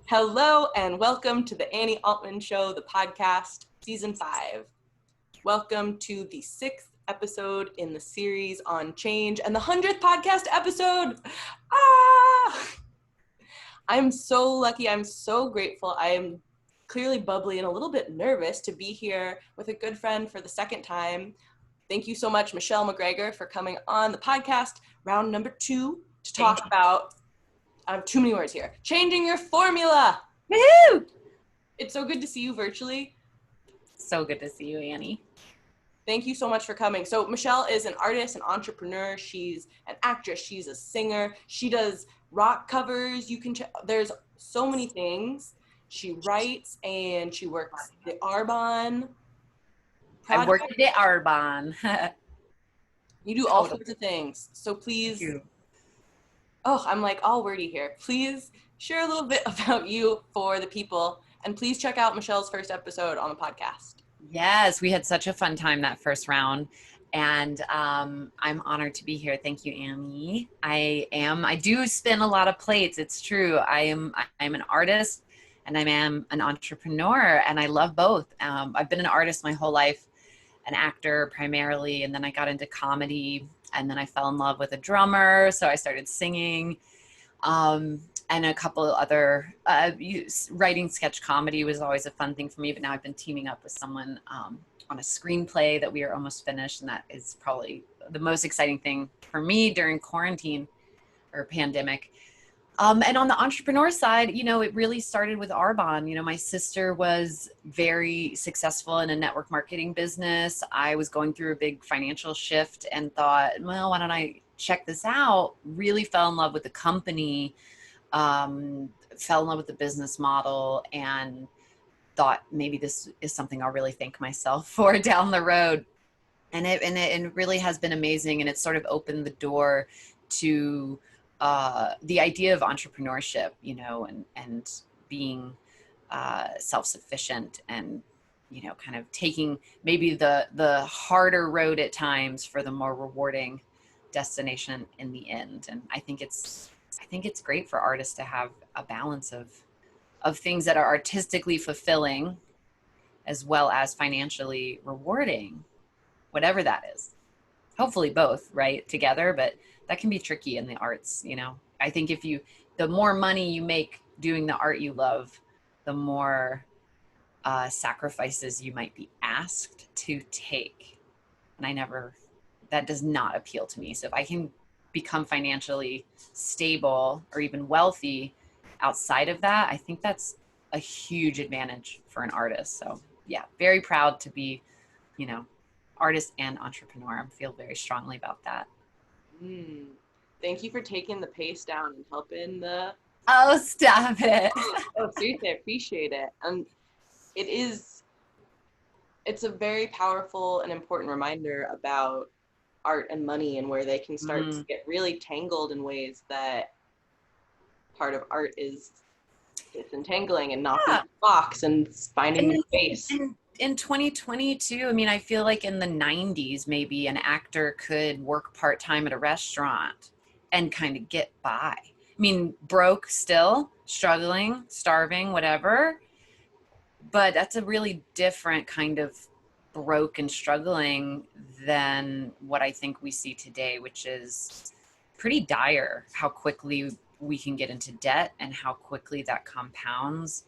Hello and welcome to the Annie Altman Show, the podcast, season 5. Welcome to the 6th episode in the series on change and the 100th podcast episode. I'm so lucky. I'm so grateful. I'm clearly bubbly and a little bit nervous to be here with a good friend for the second time. Thank you so much, Michelle McGregor, for coming on the podcast, round number 2, to talk about, I have too many words here, changing your formula. Woohoo! It's so good to see you virtually. So good to see you, Annie. Thank you so much for coming. So Michelle is an artist, an entrepreneur. She's an actress. She's a singer. She does rock covers. There's so many things. She writes and she works the Arbonne project. I worked at the Arbonne. You do all sorts of things. So please, I'm like all wordy here. Please share a little bit about you for the people. And please check out Michelle's first episode on the podcast. Yes, we had such a fun time that first round. And I'm honored to be here. Thank you, Annie. I do spin a lot of plates. It's true. I'm an artist and I am an entrepreneur, and I love both. I've been an artist my whole life, an actor primarily, and then I got into comedy, and then I fell in love with a drummer, so I started singing, and a couple of other writing sketch comedy was always a fun thing for me, but now I've been teaming up with someone on a screenplay that we are almost finished, and that is probably the most exciting thing for me during quarantine or pandemic. And on the entrepreneur side, it really started with Arbonne. My sister was very successful in a network marketing business. I was going through a big financial shift and thought, well, why don't I check this out? Really fell in love with the company, fell in love with the business model, and thought maybe this is something I'll really thank myself for down the road. And it really has been amazing. And it's sort of opened the door to the idea of entrepreneurship, and being self-sufficient, and kind of taking maybe the harder road at times for the more rewarding destination in the end. And I think it's great for artists to have a balance of things that are artistically fulfilling as well as financially rewarding, whatever that is. Hopefully both, right, together, but that can be tricky in the arts. I think the more money you make doing the art you love, the more sacrifices you might be asked to take. And that does not appeal to me. So if I can become financially stable or even wealthy outside of that, I think that's a huge advantage for an artist. So yeah, very proud to be, artist and entrepreneur. I feel very strongly about that. Thank you for taking the pace down and helping the... Oh, stop it. Oh, seriously, I appreciate it. And it's a very powerful and important reminder about art and money, and where they can start to get really tangled in ways that part of art is disentangling and not being in a box and finding your space. In 2022, I feel like in the 90s, maybe an actor could work part-time at a restaurant and kind of get by. Broke still, struggling, starving, whatever. But that's a really different kind of broke and struggling than what I think we see today, which is pretty dire, how quickly we can get into debt and how quickly that compounds.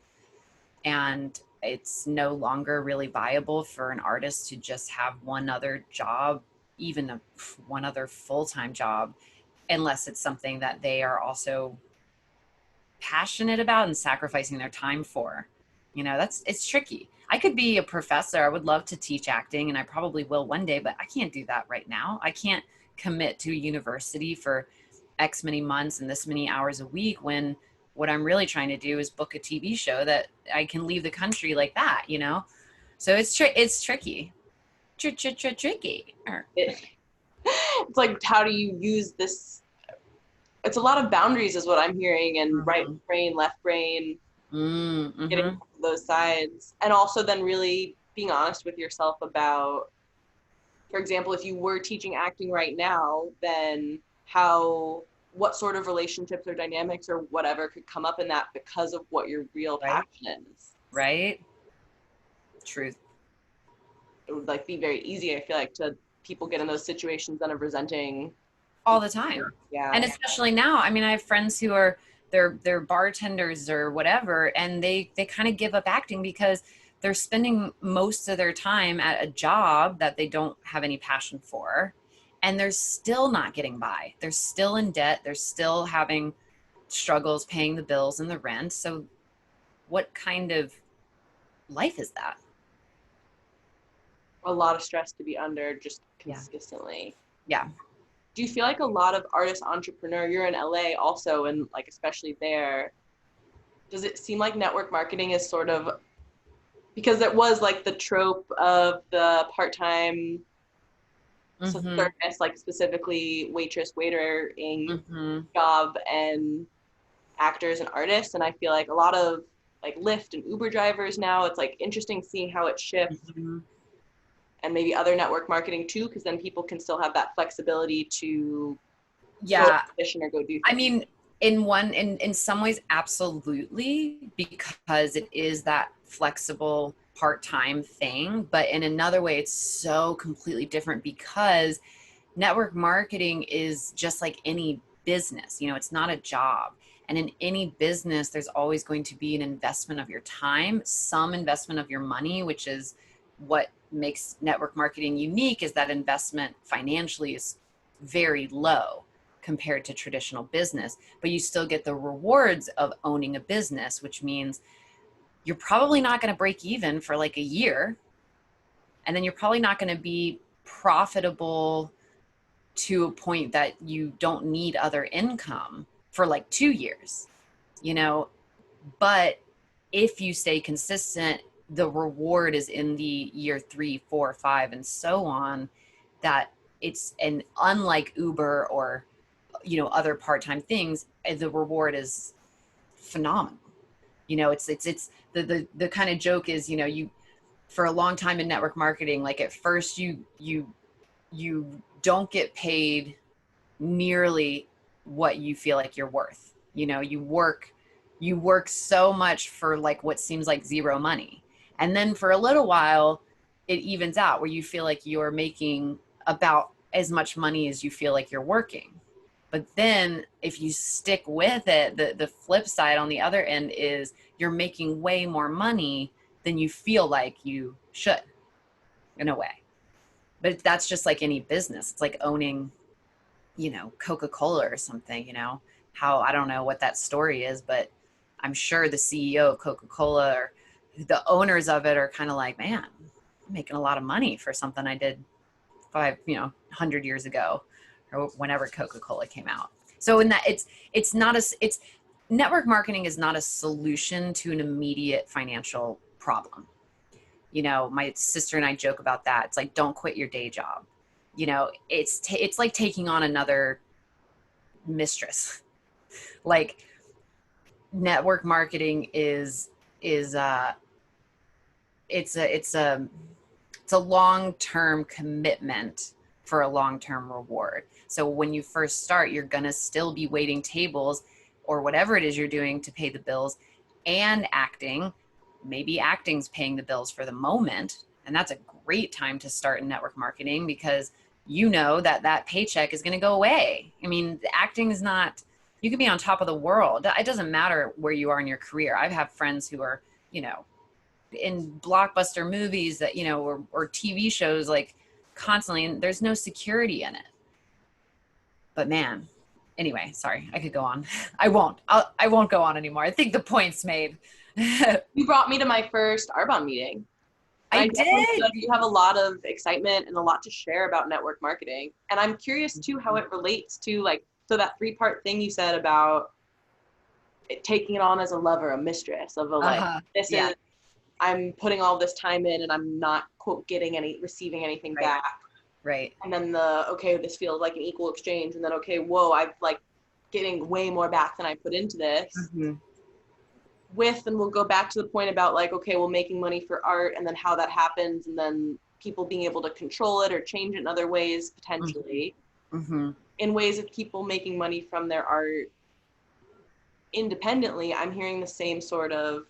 And it's no longer really viable for an artist to just have one other job, even one other full-time job, unless it's something that they are also passionate about and sacrificing their time for. It's tricky. I could be a professor. I would love to teach acting, and I probably will one day, but I can't do that right now. I can't commit to a university for X many months and this many hours a week when what I'm really trying to do is book a TV show that I can leave the country like that, So it's tricky. Tricky. It's like, how do you use this? It's a lot of boundaries is what I'm hearing, and right brain, left brain, getting those sides. And also then really being honest with yourself about, for example, if you were teaching acting right now, then what sort of relationships or dynamics or whatever could come up in that because of what your real Right. passion is. Right. Truth. It would like be very easy, I feel like, to people get in those situations then of resenting All the time. yeah. And especially now, I mean, I have friends who are they're bartenders or whatever, and they kind of give up acting because they're spending most of their time at a job that they don't have any passion for, and they're still not getting by. They're still in debt. They're still having struggles paying the bills and the rent. So what kind of life is that? A lot of stress to be under just Yeah. consistently. Yeah. Do you feel like a lot of artist entrepreneur, you're in LA also, and like especially there, does it seem like network marketing is sort of, because it was like the trope of the part-time Mm-hmm. service, like specifically waitress, waitering Mm-hmm. job and actors and artists. And I feel like a lot of like Lyft and Uber drivers now, it's like interesting seeing how it shifts, Mm-hmm. and maybe other network marketing too, because then people can still have that flexibility to go Yeah. audition or go do things. I mean, in some ways, absolutely, because it is that flexible part-time thing. But in another way, it's so completely different because network marketing is just like any business. You know, it's not a job. And in any business, there's always going to be an investment of your time, some investment of your money, which is what makes network marketing unique, is that investment financially is very low compared to traditional business, but you still get the rewards of owning a business, which means you're probably not going to break even for like a year. And then you're probably not going to be profitable to a point that you don't need other income for like 2 years, you know. But if you stay consistent, the reward is in the year 3, 4, 5, and so on. That it's, and unlike Uber or, you know, other part-time things, the reward is phenomenal. You know, it's the kind of joke is, you know, you, for a long time in network marketing, like at first you don't get paid nearly what you feel like you're worth. You know, you work so much for like what seems like zero money. And then for a little while it evens out where you feel like you're making about as much money as you feel like you're working. But then if you stick with it, the flip side on the other end is you're making way more money than you feel like you should, in a way. But that's just like any business. It's like owning, you know, Coca-Cola or something, you know, how, I don't know what that story is, but I'm sure the CEO of Coca-Cola or the owners of it are kind of like, man, I'm making a lot of money for something I did 100 years ago, or whenever Coca-Cola came out. So in that, it's not a, it's, network marketing is not a solution to an immediate financial problem. You know, my sister and I joke about that. It's like, don't quit your day job. You know, it's like taking on another mistress. Like, network marketing is it's a long-term commitment for a long-term reward. So when you first start, you're going to still be waiting tables or whatever it is you're doing to pay the bills, and acting. Maybe acting's paying the bills for the moment, and that's a great time to start in network marketing because you know that that paycheck is going to go away. I mean, acting is not, you can be on top of the world. It doesn't matter where you are in your career. I've had friends who are, you know, in blockbuster movies that, you know, or TV shows, like constantly, and there's no security in it. But man, anyway, sorry, I could go on. I won't go on anymore. I think the point's made. You brought me to my first Arbonne meeting. And I I definitely feel did. like you have a lot of excitement and a lot to share about network marketing. And I'm curious too how it relates to like, so that 3-part thing you said about it, taking it on as a lover, a mistress of a like, Uh-huh. this Yeah. is, I'm putting all this time in and I'm not quote receiving anything Right. back. Right. And then okay, this feels like an equal exchange. And then, okay, whoa, I've like getting way more back than I put into this. Mm-hmm. And we'll go back to the point about like, okay, well, making money for art and then how that happens and then people being able to control it or change it in other ways potentially. Mm-hmm. in ways of people making money from their art independently. I'm hearing the same sort of,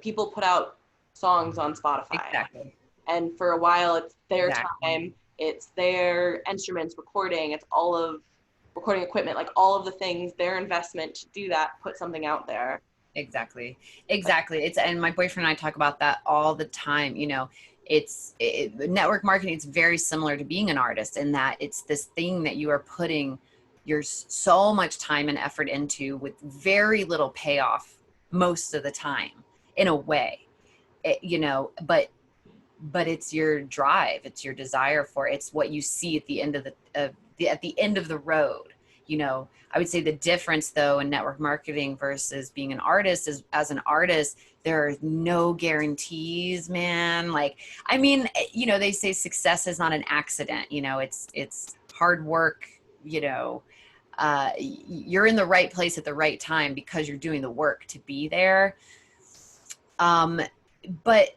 people put out songs on Spotify, Exactly. and for a while it's their Exactly. time, it's their instruments recording, it's all of recording equipment, like all of the things, their investment to do that, put something out there. Exactly. Exactly. It's, and my boyfriend and I talk about that all the time. Network marketing, it's very similar to being an artist in that it's this thing that you are putting your so much time and effort into with very little payoff most of the time, in a way. But it's your drive, it's your desire for it. It's what you see at the end of at the end of the road. I would say the difference though in network marketing versus being an artist is, as an artist, there are no guarantees, man. Like, I mean, they say success is not an accident. It's hard work. You're in the right place at the right time because you're doing the work to be there. um but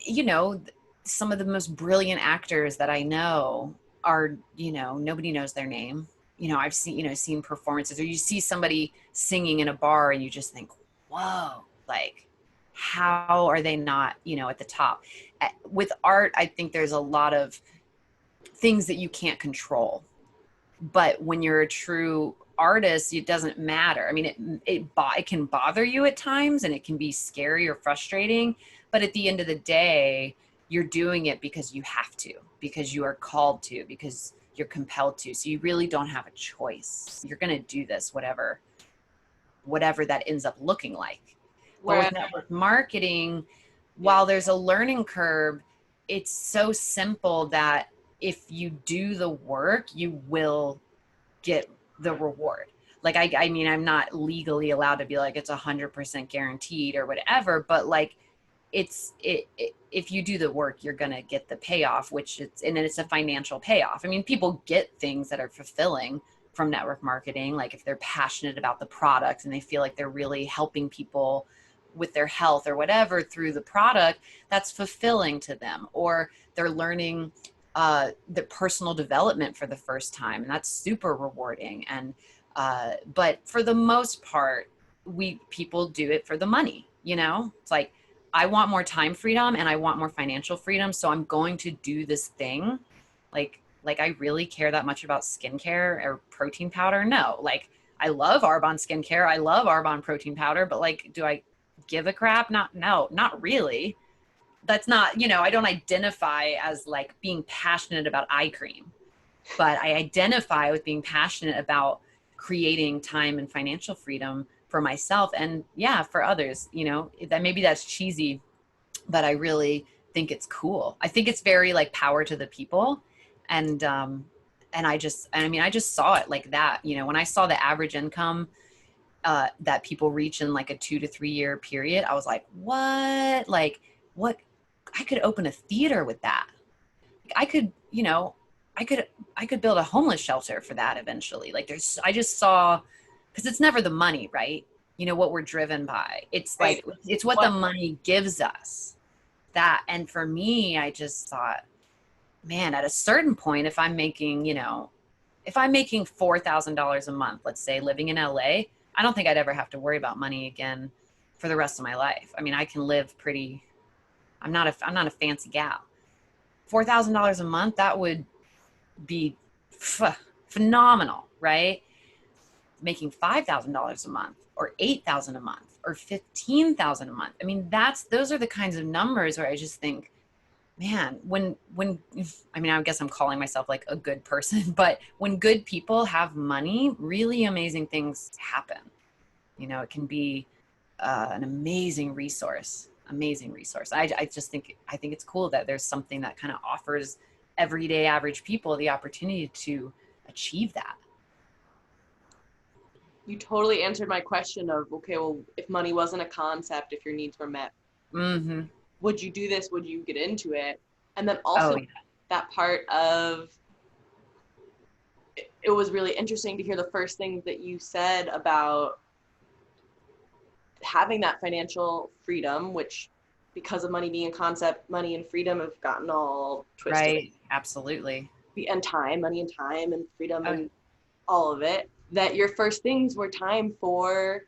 some of the most brilliant actors that I know are, nobody knows their name. I've seen performances, or you see somebody singing in a bar and you just think, whoa, like, how are they not, at the top? With art, I think there's a lot of things that you can't control, but when you're a true artist, it doesn't matter. I mean, it can bother you at times, and it can be scary or frustrating, but at the end of the day, you're doing it because you have to, because you are called to, because you're compelled to. So you really don't have a choice. You're going to do this, whatever that ends up looking like. But Whereas, with network marketing, yeah, while there's a learning curve, it's so simple that if you do the work, you will get the reward. Like, I mean, I'm not legally allowed to be like, it's 100% guaranteed or whatever, but like, if you do the work, you're going to get the payoff, and then it's a financial payoff. I mean, people get things that are fulfilling from network marketing. Like if they're passionate about the product and they feel like they're really helping people with their health or whatever through the product, that's fulfilling to them. Or they're learning the personal development for the first time, and that's super rewarding. And but for the most part, people do it for the money. It's like, I want more time freedom and I want more financial freedom, so I'm going to do this thing. Like I really care that much about skincare or protein powder? No. Like, I love Arbonne skincare, I love Arbonne protein powder, but like, do I give a crap? No, not really. That's not, I don't identify as like being passionate about eye cream, but I identify with being passionate about creating time and financial freedom for myself, and yeah, for others. That maybe that's cheesy, but I really think it's cool. I think it's very like power to the people. And I just saw it like that. When I saw the average income that people reach in like a 2 to 3 year period, I was like, what? Like, what? I could open a theater with that. I could, I could, I could build a homeless shelter for that eventually. Like, I just saw, because it's never the money, right? What we're driven by. It's right. like, it's what the money gives us. And for me, I just thought, man, at a certain point, if I'm making $4,000 a month, let's say, living in LA, I don't think I'd ever have to worry about money again for the rest of my life. I mean, I can live pretty. I'm not a fancy gal. $4,000 a month, that would be phenomenal, right? Making $5,000 a month, or $8,000 a month, or $15,000 a month. I mean, those are the kinds of numbers where I just think, man, I mean, I guess I'm calling myself like a good person, but when good people have money, really amazing things happen. It can be an amazing resource. Amazing resource. I just think it's cool that there's something that kind of offers everyday average people the opportunity to achieve that. You totally answered my question of, okay, well, if money wasn't a concept, if your needs were met, Mm-hmm. would you do this? Would you get into it? And then Oh also yeah. that part of, it was really interesting to hear the first things that you said about having that financial freedom, which, because of money being a concept, money and freedom have gotten all twisted. Right. Absolutely. And time, money and time and freedom Oh, and all of it, that your first things were time for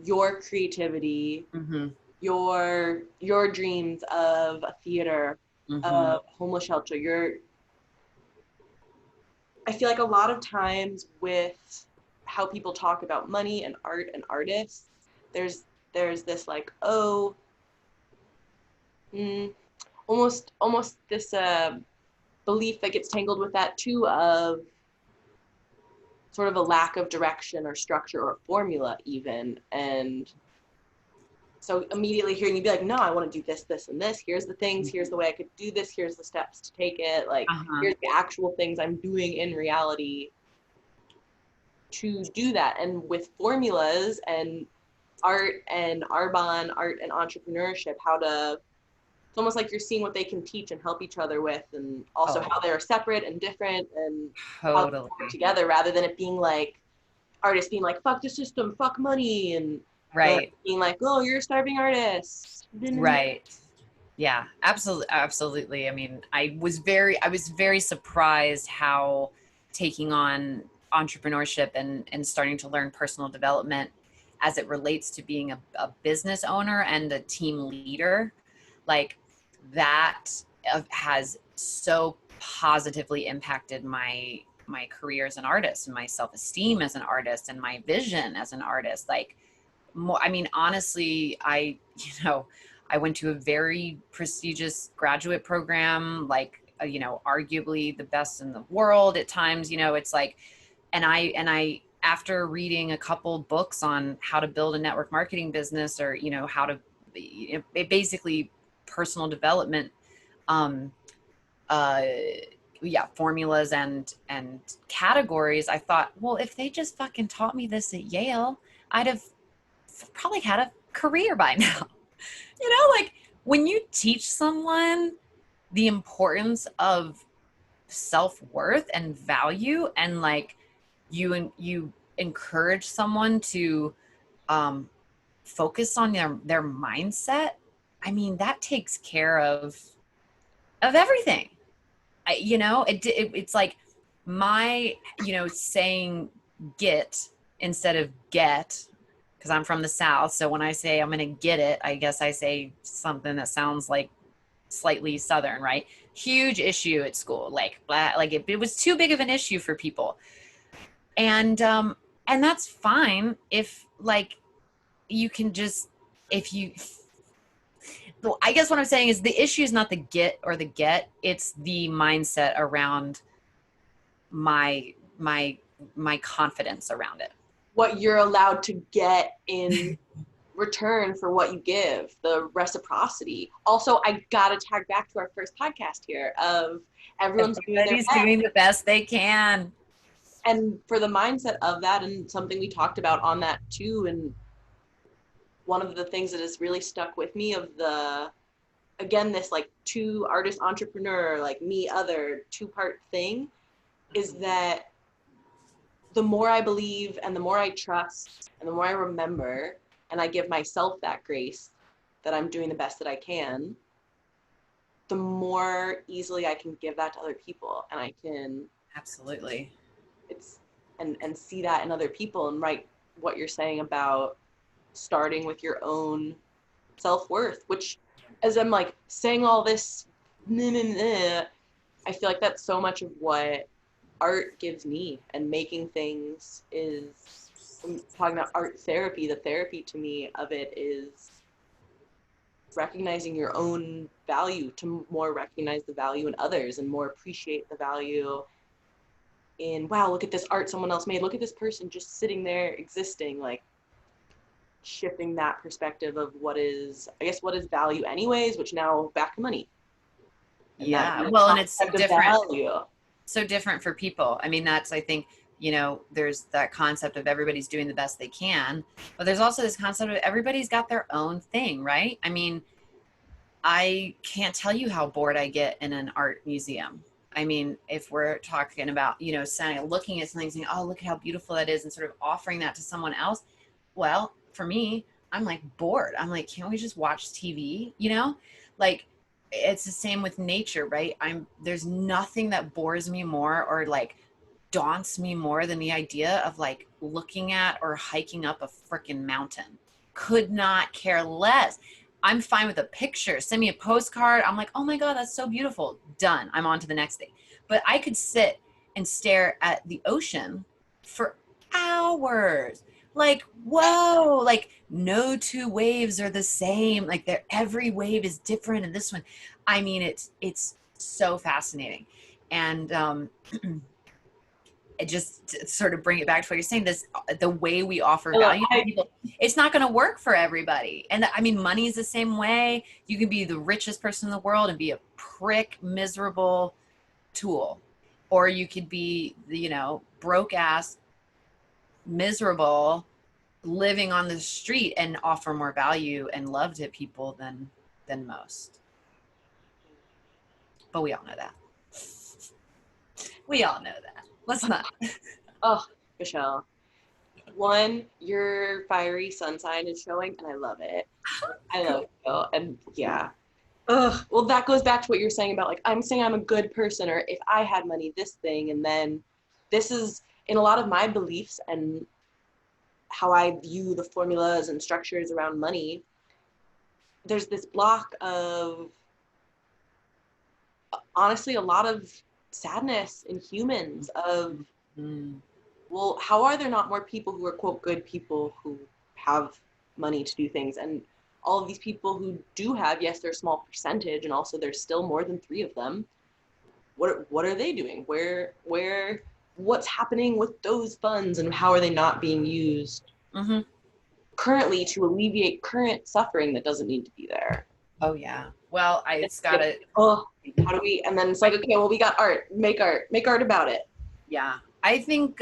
your creativity, Mm-hmm. your dreams of a theater, Mm-hmm. of homeless shelter. I feel like a lot of times with how people talk about money and art and artists, there's this like, oh, mm, almost this belief that gets tangled with that too, of sort of a lack of direction or structure or formula even. And so immediately hearing you be like, no, I want to do this, this, and this. Here's the things. Here's the way I could do this. Here's the steps to take it. Like, Uh-huh. here's the actual things I'm doing in reality to do that. And with formulas and art and Arbonne, art and entrepreneurship, how to, it's almost like you're seeing what they can teach and help each other with, and also Oh, how they're separate and different and how they work totally. together, rather than it being like artists being like, fuck the system, fuck money, and then Right. being like, oh, you're a starving artist. Right. Yeah, absolutely. Absolutely. I mean, I was very surprised how taking on entrepreneurship and starting to learn personal development as it relates to being a business owner and a team leader, like that has so positively impacted my career as an artist and my self-esteem as an artist and my vision as an artist. Like, more, I mean, honestly, I went to a very prestigious graduate program, like, arguably the best in the world at times. It's like, and I after reading a couple books on how to build a network marketing business, or how to, basically personal development, um uh yeah, formulas and categories, I thought, well, if they just fucking taught me this at Yale, I'd have probably had a career by now. Like, when you teach someone the importance of self-worth and value, and like you encourage someone to um focus on their mindset, I mean, that takes care of everything. It's like my, saying get instead of get, because I'm from the South. So when I say I'm going to get it, I guess I say something that sounds like slightly Southern, right? Huge issue at school. Like it was too big of an issue for people. And that's fine if, like, you can just, if you, well, I guess what I'm saying is the issue is not the get or the get, it's the mindset around my confidence around it. What you're allowed to get in return for what you give, the reciprocity. Also, I gotta tag back to our first podcast here of everyone's doing their Everybody's best. doing the best they can. And for the mindset of that, and something we talked about on that too, and one of the things that has really stuck with me of the, again, this like two artist entrepreneur, like me, other two-part thing, is that the more I believe and the more I trust and the more I remember and I give myself that grace that I'm doing the best that I can, the more easily I can give that to other people, and I can, Absolutely. it's, and see that in other people, and right, what you're saying about starting with your own self-worth, which, as I'm like saying all this, I feel like that's so much of what art gives me, and making things is, I'm talking about art therapy, the therapy to me of it is recognizing your own value, to more recognize the value in others and more appreciate the value in, wow, look at this art someone else made, look at this person just sitting there existing, like shifting that perspective of what is, I guess, what is value anyways, which now back to money, and that Yeah. Well, and it's so concept of different, value. so different for people. I mean, that's, I think, there's that concept of everybody's doing the best they can, but there's also this concept of everybody's got their own thing, right? I mean, I can't tell you how bored I get in an art museum. I mean, if we're talking about, saying, looking at something, saying, oh, look at how beautiful that is, and sort of offering that to someone else. Well, for me, I'm like bored. I'm like, can't we just watch TV? Like, it's the same with nature, right? There's nothing that bores me more, or like daunts me more than the idea of like looking at or hiking up a freaking mountain. Could not care less. I'm fine with a picture. Send me a postcard. I'm like, oh my God, that's so beautiful. Done. I'm on to the next thing. But I could sit and stare at the ocean for hours. Like, whoa, like no two waves are the same. Like every wave is different. And this one, I mean, it's so fascinating. And it just sort of bring it back to what you're saying, this, the way we offer value to people, it's not going to work for everybody. And I mean, money is the same way. You can be the richest person in the world and be a prick, miserable tool, or you could be the, you know, broke ass, miserable, living on the street and offer more value and love to people than most. But we all know that. We all know that. Let's not. Oh, Michelle. One, your fiery sun sign is showing, and I love it. I love it. And yeah. Ugh. Well, that goes back to what you're saying about like, I'm saying I'm a good person, or if I had money, this thing. And then this is in a lot of my beliefs and how I view the formulas and structures around money. There's this block of honestly a lot of sadness in humans of well, how are there not more people who are quote good people who have money to do things? And all of these people who do have, yes, they're a small percentage, and also there's still more than 3 of them. What are they doing? What's happening with those funds, and how are they not being used currently to alleviate current suffering that doesn't need to be there? Oh yeah. Well, it's got to. Oh, how do we? And then it's like, okay, well, we got art. Make art about it. Yeah, I think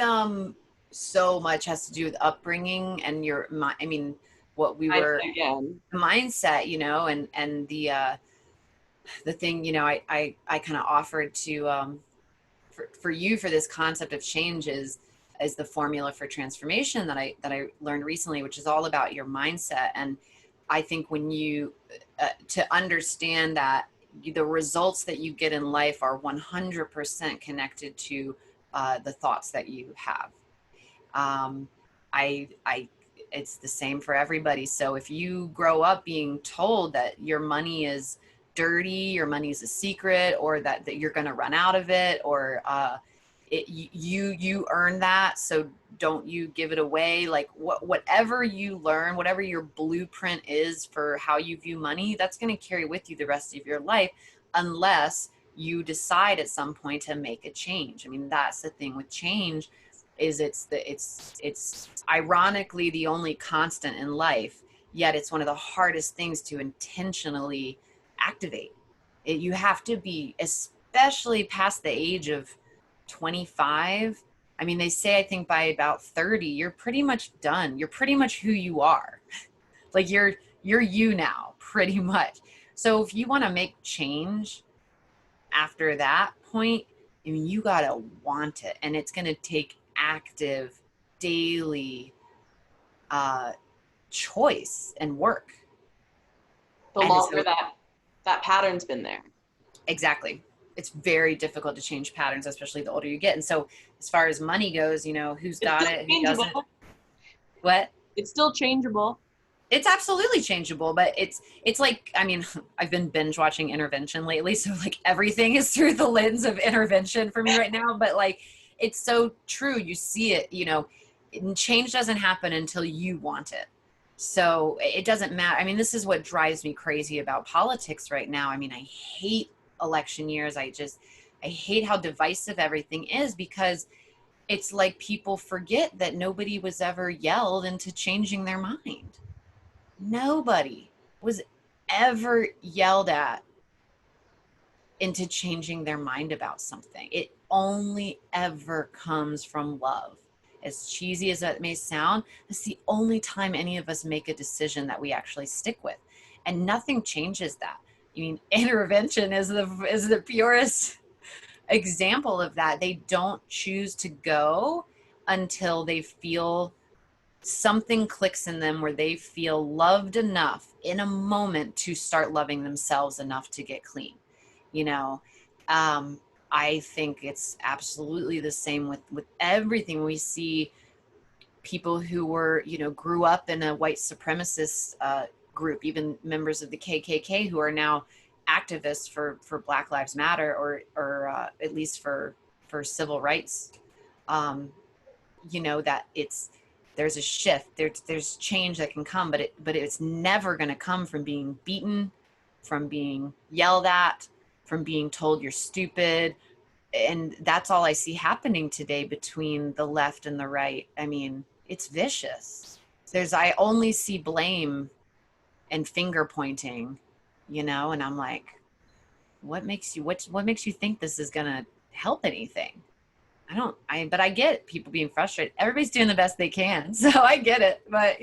so much has to do with upbringing and your. I mean, what we were Again. mindset, you know, and the thing, you know, I kind of offered to for you for this concept of change is the formula for transformation that I learned recently, which is all about your mindset. And I think when you to understand that the results that you get in life are 100% connected to the thoughts that you have. I it's the same for everybody. So if you grow up being told that your money is dirty, your money is a secret, or that you're going to run out of it, or you earn that, so don't you give it away. Like whatever you learn, whatever your blueprint is for how you view money, that's going to carry with you the rest of your life, unless you decide at some point to make a change. I mean, that's the thing with change, is it's ironically the only constant in life, yet it's one of the hardest things to intentionally activate. You have to be, especially past the age of 25. I mean, they say, I think by about 30, you're pretty much done. You're pretty much who you are. Like you're you now, pretty much. So if you want to make change after that point, I mean, you got to want it. And it's going to take active, daily choice and work. The longer that pattern's been there. Exactly. It's very difficult to change patterns, especially the older you get. And so as far as money goes, you know, who's got it, who doesn't. What? It's still changeable. It's absolutely changeable, but it's like, I mean, I've been binge watching Intervention lately, so like everything is through the lens of Intervention for me right now. But like, it's so true. You see it, you know, change doesn't happen until you want it. So it doesn't matter. I mean, this is what drives me crazy about politics right now. I mean, I hate election years. I hate how divisive everything is, because it's like people forget that nobody was ever yelled into changing their mind. Nobody was ever yelled at into changing their mind about something. It only ever comes from love. As cheesy as that may sound, it's the only time any of us make a decision that we actually stick with. And nothing changes that. I mean, Intervention is the purest example of that. They don't choose to go until they feel something clicks in them, where they feel loved enough in a moment to start loving themselves enough to get clean, you know. I think it's absolutely the same with everything. We see people who were, grew up in a white supremacist group, even members of the KKK, who are now activists for Black Lives Matter, or at least for civil rights. That there's a shift, there's change that can come, but it's never going to come from being beaten, from being yelled at, from being told you're stupid. And that's all I see happening today between the left and the right. I mean, it's vicious. I only see blame and finger pointing, and I'm like, what makes you think this is gonna help anything? But I get people being frustrated. Everybody's doing the best they can. So I get it, but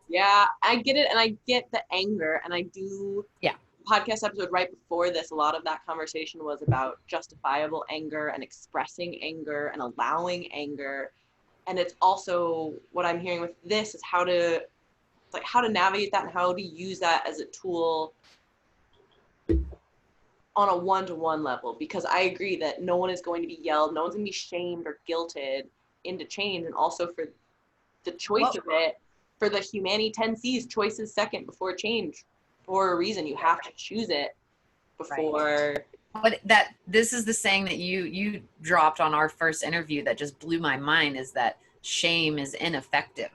Yeah, I get it. And I get the anger. And I do. Yeah. Podcast episode right before this, a lot of that conversation was about justifiable anger and expressing anger and allowing anger. And it's also what I'm hearing with this is how to navigate that and how to use that as a tool on a one-to-one level, because I agree that no one is going to be yelled, no one's going to be shamed or guilted into change. And also for the choice of it, for the Humani 10 C's, choice is second before change. For a reason, you have to choose it before. But this is the saying that you dropped on our first interview that just blew my mind, is that shame is ineffective.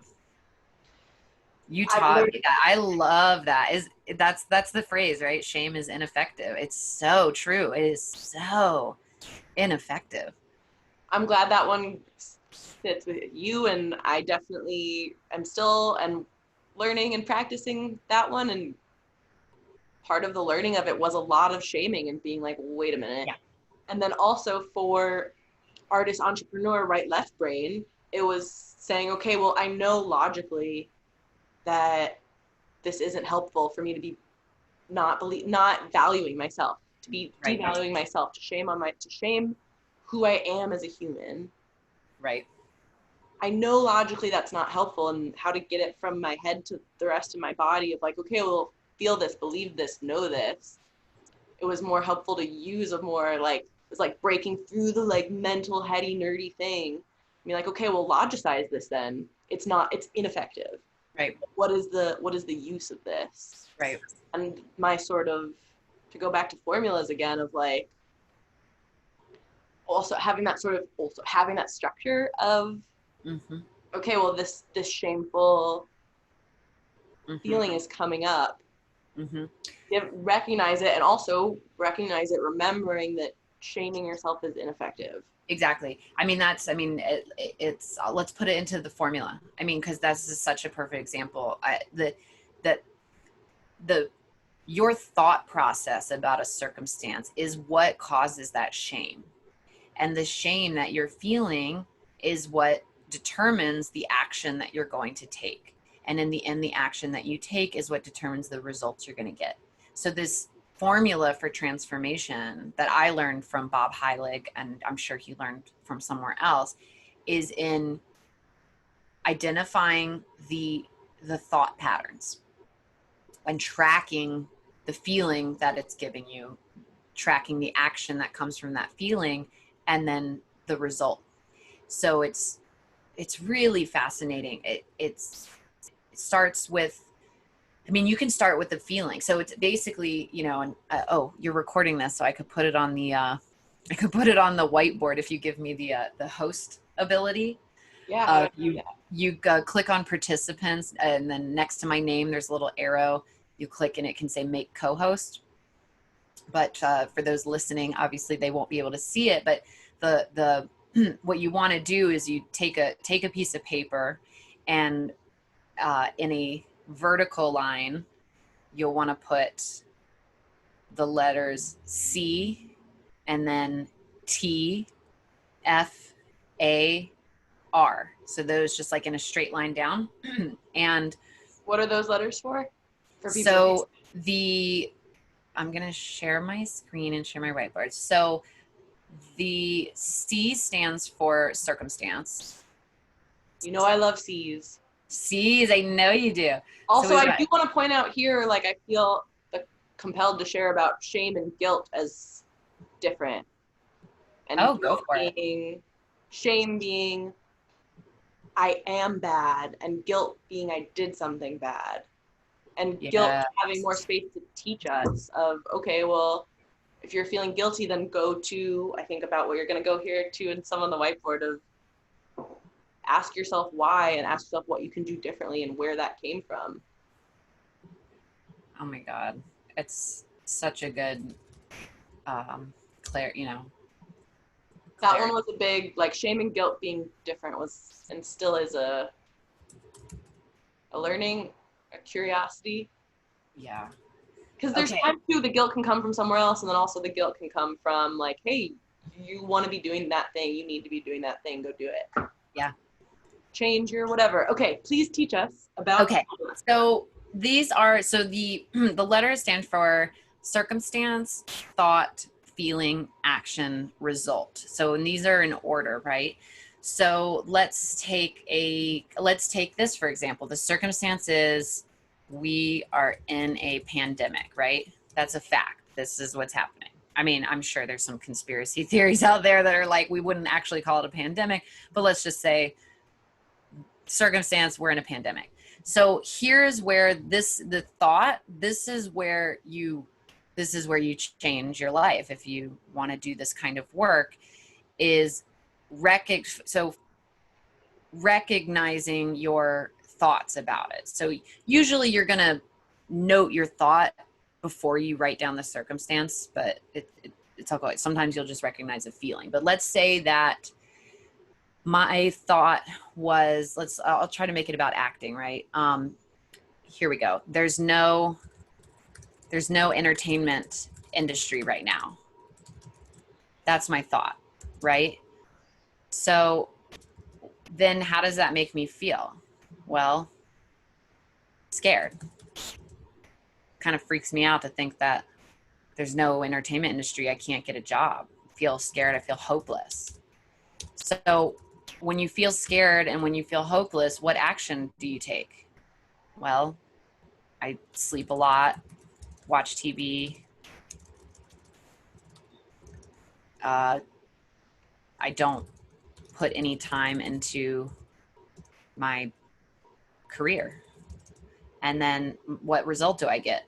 You taught me that. I love that. That's the phrase, right? Shame is ineffective. It's so true. It is so ineffective. I'm glad that one fits with you, and I definitely am still learning and practicing that one. And part of the learning of it was a lot of shaming and being like, wait a minute. Yeah. And then also for artist, entrepreneur, right, left brain, it was saying, okay, well, I know logically that this isn't helpful for me to be not valuing myself, to be devaluing myself, to shame who I am as a human. Right. I know logically that's not helpful, and how to get it from my head to the rest of my body of like, okay, well, feel this, believe this, know this. It was more helpful to use a more like, it was like breaking through the like mental, heady, nerdy thing. I mean, like, okay, well, logicize this then. It's ineffective. Right. What is the use of this? Right. And my sort of, to go back to formulas again, of like, also having that structure of, okay, well, this shameful feeling is coming up. Recognize it, and also recognize it, remembering that shaming yourself is ineffective. Exactly. I mean, it's let's put it into the formula. I mean, because that's just such a perfect example. Your thought process about a circumstance is what causes that shame. And the shame that you're feeling is what determines the action that you're going to take. And in the end, the action that you take is what determines the results you're going to get. So this formula for transformation that I learned from Bob Heilig, and I'm sure he learned from somewhere else, is in identifying the thought patterns and tracking the feeling that it's giving you, tracking the action that comes from that feeling, and then the result. So it's really fascinating. It starts with, I mean, you can start with the feeling. So it's basically, and you're recording this, so I could put it on the whiteboard if you give me the host ability. Yeah. You click on participants, and then next to my name, there's a little arrow. You click and it can say make co-host. But for those listening, obviously they won't be able to see it. But the what you want to do is you take a piece of paper, and in a vertical line, you'll want to put the letters C and then T, F, A, R. So those just like in a straight line down. And what are those letters for people? So I'm going to share my screen and share my whiteboard. So the C stands for circumstance. I love C's. C's, I know you do. Also, I do want to point out here, like, I feel compelled to share about shame and guilt as different. and Oh, go for it. shame being I am bad, and guilt being I did something bad, and guilt Yeah. having more space to teach us of, okay, well, if you're feeling guilty, then go to, I think about what you're going to go here to and some on the whiteboard of ask yourself why and ask yourself what you can do differently and where that came from. Oh my God. It's such a good, clear, That one clarity. was a big, like, shame and guilt being different was and still is a learning, a curiosity. Yeah. Because there's Okay. times too the guilt can come from somewhere else, and then also the guilt can come from like, hey, you want to be doing that thing, you need to be doing that thing, go do it. Yeah. Change your whatever. Okay, please teach us about. Okay. So the the letters stand for circumstance, thought, feeling, action, result. So, and these are in order, right? So let's take this for example. The circumstance is we are in a pandemic, right? That's a fact. This is what's happening. I mean, I'm sure there's some conspiracy theories out there that are like we wouldn't actually call it a pandemic, but let's just say circumstance, we're in a pandemic. So here's where this is where you change your life if you want to do this kind of work is recognizing your thoughts about it. So usually you're going to note your thought before you write down the circumstance, but it's okay. Sometimes you'll just recognize a feeling. But let's say that my thought was, I'll try to make it about acting, right? Here we go. There's no entertainment industry right now. That's my thought, right? So then how does that make me feel? Well, scared. Kind of freaks me out to think that there's no entertainment industry. I can't get a job. I feel scared. I feel hopeless. So when you feel scared and when you feel hopeless, what action do you take? Well, I sleep a lot, watch TV. I don't put any time into my career. And then what result do I get?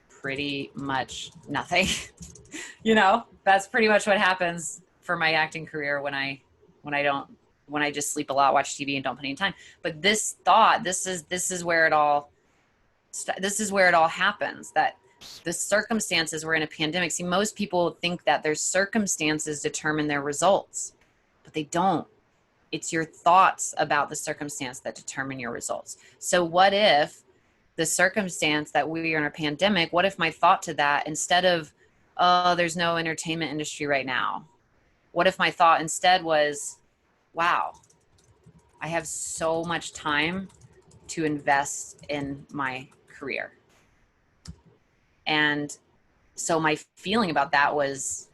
Pretty much nothing. That's pretty much what happens for my acting career when I just sleep a lot, watch TV, and don't put any time. But this thought, this is where it all happens. That the circumstances, we're in a pandemic. See, most people think that their circumstances determine their results, but they don't. It's your thoughts about the circumstance that determine your results. So what if the circumstance that we are in a pandemic, what if my thought to that, instead of, oh, there's no entertainment industry right now, what if my thought instead was, wow, I have so much time to invest in my career. And so my feeling about that was,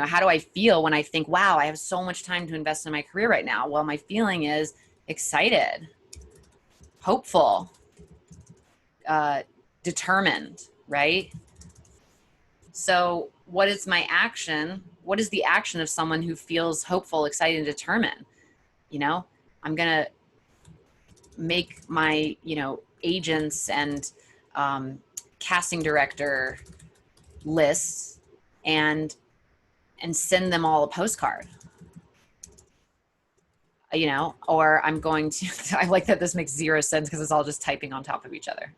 how do I feel when I think, wow, I have so much time to invest in my career right now? Well, my feeling is excited, hopeful, determined, right? So what is my action? What is the action of someone who feels hopeful, excited, and determined? I'm going to make my, agents and casting director lists and send them all a postcard, or I'm going to, I like that this makes zero sense because it's all just typing on top of each other.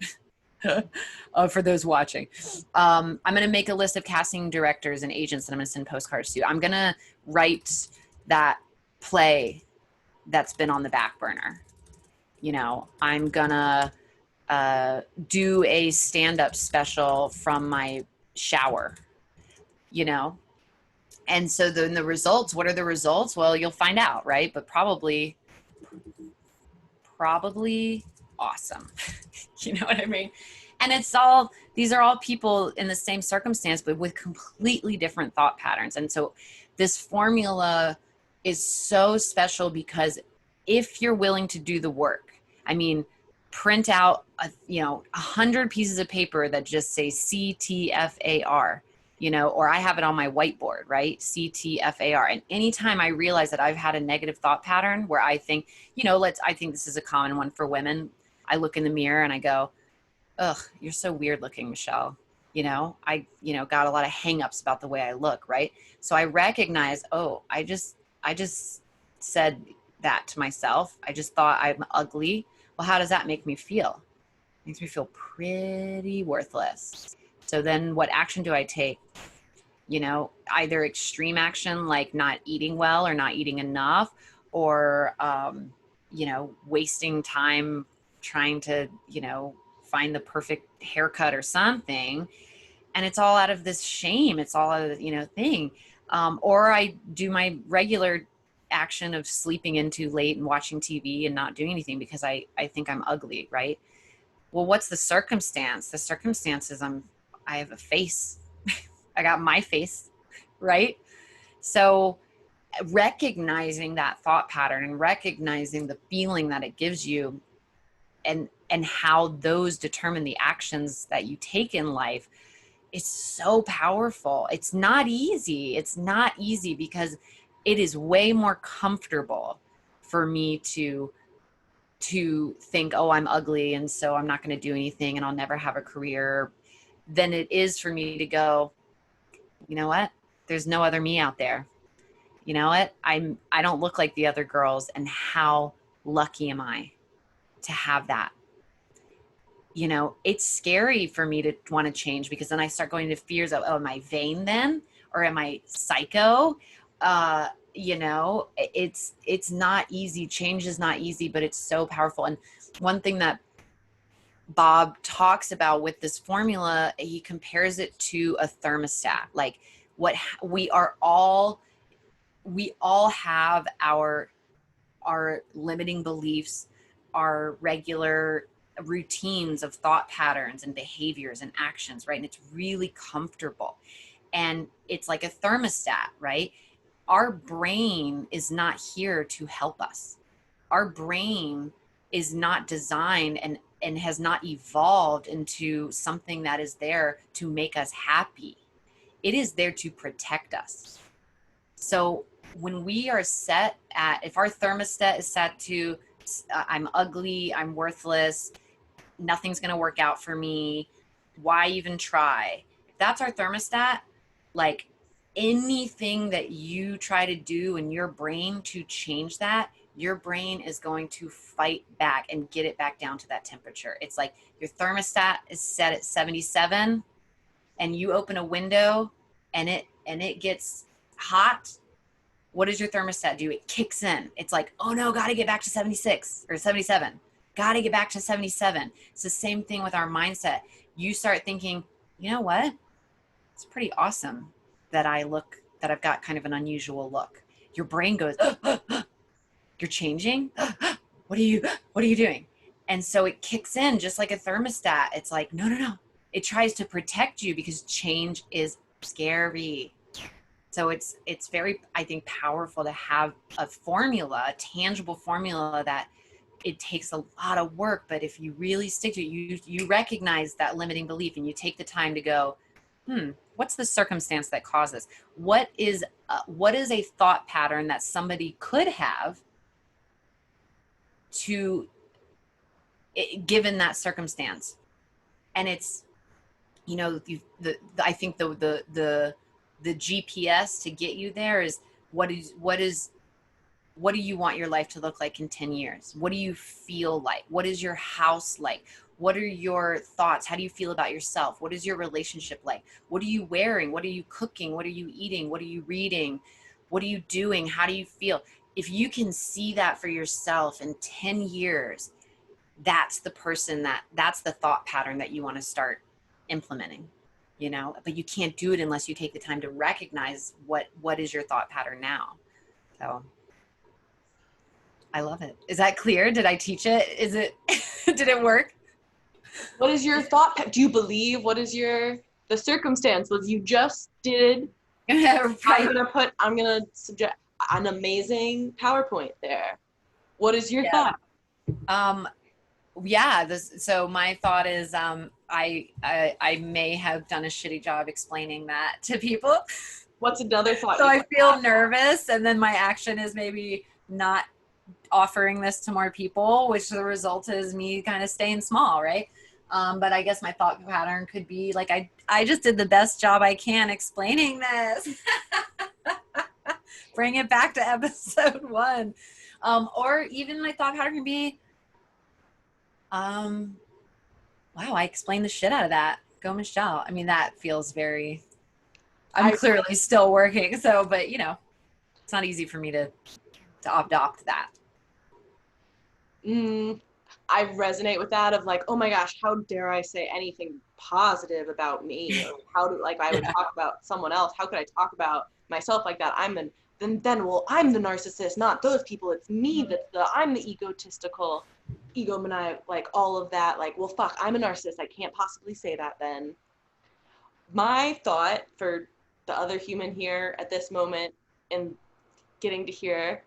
For those watching, I'm going to make a list of casting directors and agents that I'm going to send postcards to. I'm going to write that play that's been on the back burner. I'm going to do a stand-up special from my shower, and so then the results, what are the results? Well, you'll find out, right? But probably awesome. You know what I mean? And these are all people in the same circumstance, but with completely different thought patterns. And so this formula is so special because if you're willing to do the work, I mean, print out 100 pieces of paper that just say CTFAR you know, or I have it on my whiteboard, right? CTFAR. And anytime I realize that I've had a negative thought pattern where I think, you know, I think this is a common one for women. I look in the mirror and I go, ugh, you're so weird looking, Michelle. You know, got a lot of hangups about the way I look, right? So I recognize, oh, I just said that to myself. I just thought I'm ugly. Well, how does that make me feel? It makes me feel pretty worthless. So then what action do I take? You know, either extreme action like not eating well or not eating enough, or you know, wasting time trying to, you know, find the perfect haircut or something, and it's all out of this shame, it's all out of, you know, thing. Or I do my regular action of sleeping in too late and watching TV and not doing anything because I think I'm ugly, right? Well, what's the circumstance? The circumstance is I have a face. I got my face, right? So recognizing that thought pattern and recognizing the feeling that it gives you, and how those determine the actions that you take in life, it's so powerful. It's not easy. It's not easy because it is way more comfortable for me to think, oh, I'm ugly and so I'm not going to do anything and I'll never have a career, than it is for me to go, you know what? There's no other me out there. You know what? I don't look like the other girls, and how lucky am I to have that? You know, it's scary for me to want to change because then I start going to fears of, oh, am I vain then? Or am I psycho? You know, it's not easy. Change is not easy, but it's so powerful. And one thing that Bob talks about with this formula, he compares it to a thermostat. Like what we all have our limiting beliefs, our regular routines of thought patterns and behaviors and actions, right? And it's really comfortable. And it's like a thermostat, right? Our brain is not here to help us. Our brain is not designed and has not evolved into something that is there to make us happy. It is there to protect us. So when we are set at, if our thermostat is set to, I'm ugly, I'm worthless, nothing's going to work out for me, why even try? If that's our thermostat, like anything that you try to do in your brain to change that, your brain is going to fight back and get it back down to that temperature. It's like your thermostat is set at 77 and you open a window and it gets hot. What does your thermostat do? It kicks in. It's like, oh no, got to get back to 76 or 77. Got to get back to 77. It's the same thing with our mindset. You start thinking, you know what? It's pretty awesome that I've got kind of an unusual look. Your brain goes, you're changing? What are you doing? And so it kicks in just like a thermostat. It's like, no, no, no. It tries to protect you because change is scary. So it's very, I think, powerful to have a formula, a tangible formula that it takes a lot of work, but if you really stick to it, you recognize that limiting belief and you take the time to go, what's the circumstance that causes? What is a thought pattern that somebody could have to given that circumstance? And it's, you know, I think the GPS to get you there is what do you want your life to look like in 10 years? What do you feel like? What is your house like? What are your thoughts? How do you feel about yourself? What is your relationship like? What are you wearing? What are you cooking? What are you eating? What are you reading? What are you doing? How do you feel? If you can see that for yourself in 10 years, that's the thought pattern that you want to start implementing, you know, but you can't do it unless you take the time to recognize what is your thought pattern now. So I love it. Is that clear? Did I teach it? Is it, did it work? What is your thought? Do you believe? What is the circumstance was you just did? Right. I'm gonna subject an amazing PowerPoint there. What is your Yeah. thought? yeah, so my thought is I may have done a shitty job explaining that to people. What's another thought So you I might feel have? nervous, and then my action is maybe not offering this to more people, which the result is me kind of staying small, right? But I guess my thought pattern could be like, I just did the best job I can explaining this. Bring it back to episode one. Or even my thought pattern can be, wow, I explained the shit out of that. Go Michelle. I mean, that feels very, I'm I clearly still working. So, but you know, it's not easy for me to adopt that. mm, I resonate with that of like, oh my gosh, how dare I say anything positive about me? Or how do like I would talk about someone else? How could I talk about myself like that? Then well, I'm the narcissist, not those people. It's me I'm the egotistical, egomaniac, like all of that. Like, well, fuck, I'm a narcissist. I can't possibly say that then. My thought for the other human here at this moment and getting to hear,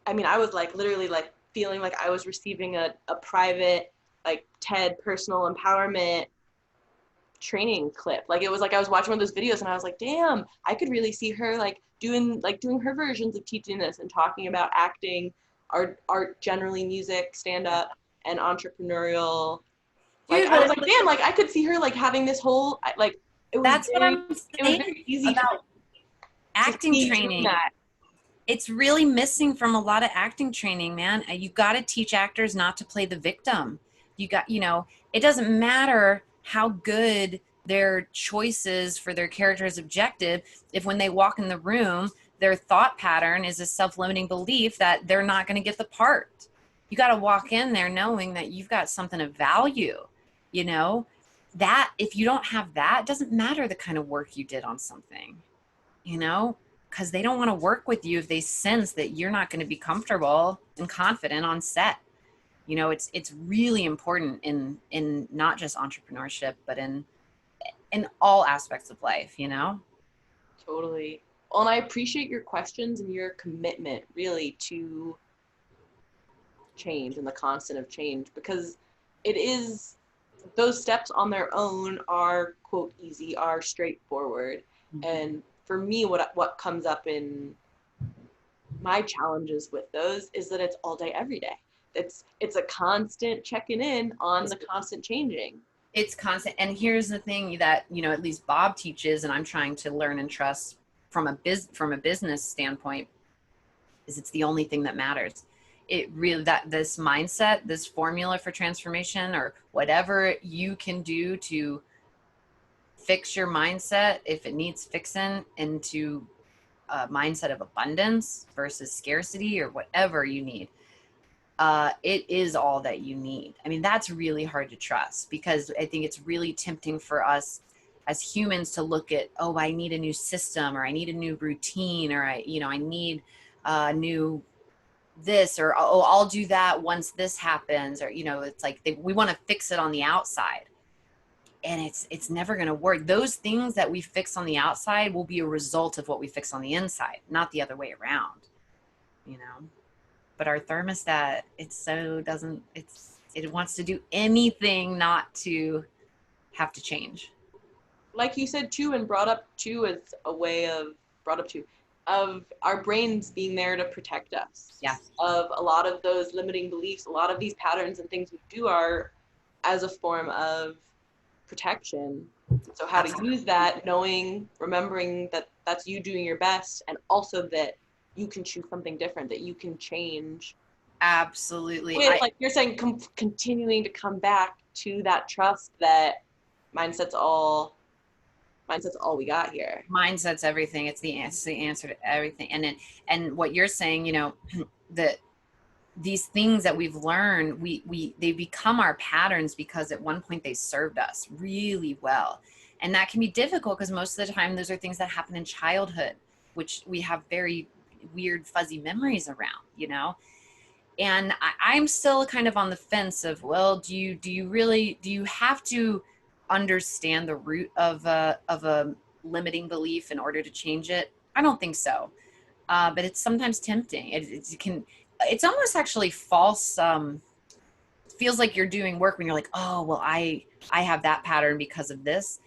I mean, I was like literally like feeling like I was receiving a private, like TED personal empowerment training clip. Like it was like I was watching one of those videos and I was like, damn, I could really see her doing her versions of teaching this and talking about acting, art generally, music, stand up, and entrepreneurial. Like Dude, I but was like, damn, like I could see her like having this whole like that's what I'm it was saying very easy about to acting see doing training. that. It's really missing from a lot of acting training, man. You got to teach actors not to play the victim. It doesn't matter how good their choices for their character's objective if when they walk in the room, their thought pattern is a self-limiting belief that they're not going to get the part. You got to walk in there knowing that you've got something of value, you know? That if you don't have that, it doesn't matter the kind of work you did on something, you know? Because they don't want to work with you if they sense that you're not going to be comfortable and confident on set. It's really important in not just entrepreneurship, but in all aspects of life. Totally. Well, and I appreciate your questions and your commitment really to change and the constant of change because it is those steps on their own are quote easy, are straightforward. And for me, what comes up in my challenges with those is that it's all day, every day. It's a constant checking in on the constant changing. It's constant. And here's the thing that, at least Bob teaches, and I'm trying to learn and trust from a business standpoint, is it's the only thing that matters. It really, that this mindset, this formula for transformation, or whatever you can do to fix your mindset if it needs fixing into a mindset of abundance versus scarcity, or whatever you need, it is all that you need. I mean, that's really hard to trust, because I think it's really tempting for us as humans to look at, oh, I need a new system, or I need a new routine, or I need a new this, or oh, I'll do that once this happens, or it's like we want to fix it on the outside, and it's never going to work. Those things that we fix on the outside will be a result of what we fix on the inside, not the other way around, you know. But our thermostat, it wants to do anything not to have to change. Like you said too, and brought up too, as a way of brought up too of our brains being there to protect us. Yeah, Of a lot of those limiting beliefs, a lot of these patterns and things we do are as a form of protection. So how to use that, knowing, remembering that that's you doing your best, and also that you can choose something different, that you can change. absolutely. With, like you're saying, continuing to come back to that trust that mindset's all mindset's all we got here. Mindset's everything. It's the answer to everything. And what you're saying, that these things that we've learned, they become our patterns because at one point they served us really well. And that can be difficult because most of the time those are things that happen in childhood, which we have very weird fuzzy memories around. And I'm still kind of on the fence of, well, do you have to understand the root of a limiting belief in order to change it? I don't think so. But it's sometimes tempting. It's almost actually feels like you're doing work when you're like, oh, well, I have that pattern because of this.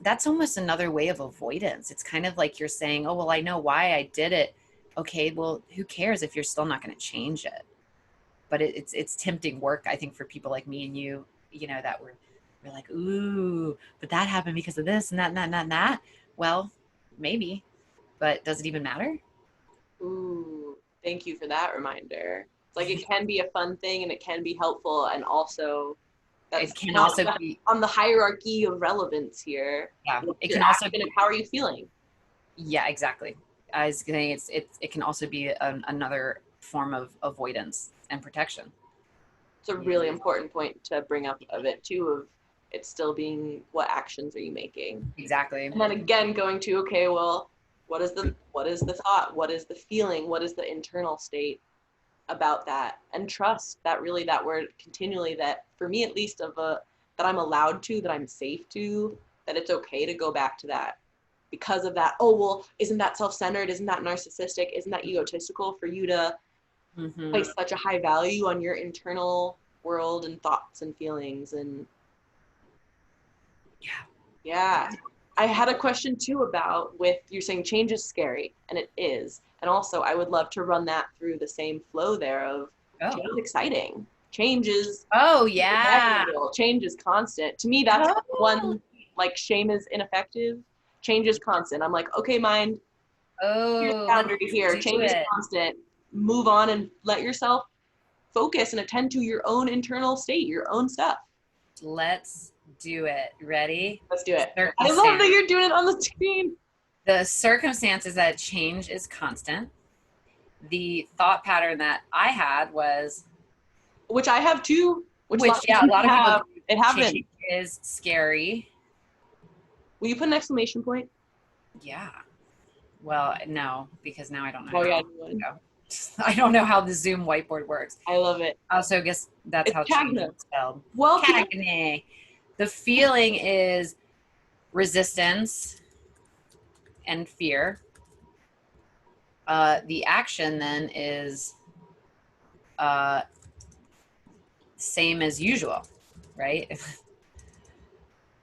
That's almost another way of avoidance. It's kind of like you're saying, oh, well, I know why I did it. Okay, well, who cares if you're still not going to change it? But it's tempting work, I think, for people like me and you know, that we're like, ooh, but that happened because of this and that and that and that and that. Well, maybe, but does it even matter? Ooh, thank you for that reminder. It's like it can be a fun thing and it can be helpful, and also that's It can not also be, on the hierarchy of relevance here. yeah, It's it your can also action and be, how are you feeling? yeah, exactly. I was saying it can also be another form of avoidance and protection. It's a really important point to bring up of it too, of it still being what actions are you making? Exactly. And then again going to, okay, well, what is the thought? What is the feeling? What is the internal state about that? And trust, that really, that word continually, that for me at least, of a that I'm allowed to, that I'm safe to, that it's okay to go back to that. Because of that, oh well, isn't that self-centered? Isn't that narcissistic? Isn't that egotistical for you to Mm-hmm. place such a high value on your internal world and thoughts and feelings? And Yeah. yeah, I had a question too about, with you're saying change is scary, and it is. And also I would love to run that through the same flow there of Oh. change is exciting. Change is Oh yeah. inevitable. Change is constant. To me, that's Oh. one, like shame is ineffective. Change is constant. I'm like, okay, mind, here's the Oh, let's boundary here. do Change is it. constant. Move on and let yourself focus and attend to your own internal state, your own stuff. Let's do it. Ready? Let's do it. I love that Circumstance. you're doing it on the screen. The circumstance is that change is constant. The thought pattern that I had was, Which I have too, which which lots of yeah, a people lot of people have. do, It change happened. is scary. Will you put an exclamation point? Yeah. Well, no, because now I don't know Oh yeah, how. I don't know how the Zoom whiteboard works. I love it. Also, I guess that's It's how change is Cagna. spelled. Well, people. Cagney. The feeling is resistance and fear. The action then is uh, same as usual, right?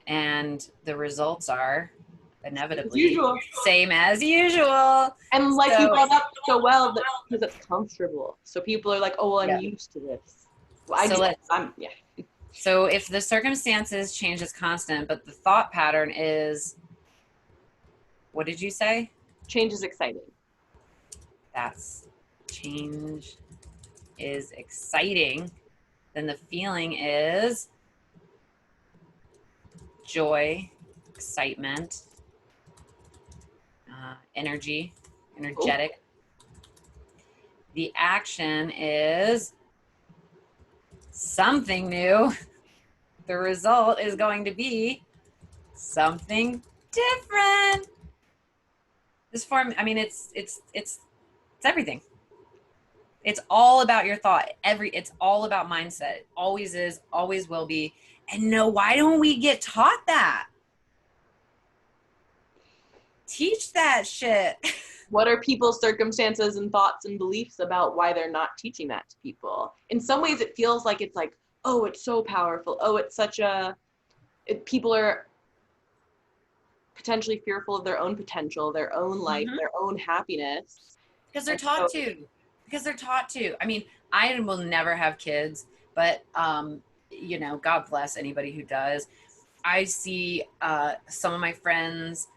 And the results are As inevitably usual. same as usual. And like you So, brought up so well, that because it's comfortable, so people are like, "Oh, well, I'm yeah. used to this." Well, So let's. I'm yeah. So if the circumstances change is constant, but the thought pattern is, what did you say? Change is exciting. That's change is exciting. Then the feeling is joy, excitement, energy, Oh, energetic. The action is something new. The result is going to be something different. This form, I mean, it's everything. It's all about your thought. It's all about mindset. It always is, always will be. And no, why don't we get taught that? Teach that shit. what are people's circumstances and thoughts and beliefs about why they're not teaching that to people? In some ways, it feels like it's like, oh, it's so powerful. Oh, it's such a. People are potentially fearful of their own potential, their own life, Mm-hmm. their own happiness. Because they're And taught so, to. Because they're taught to. I mean, I will never have kids, but you know, God bless anybody who does. I see some of my friends,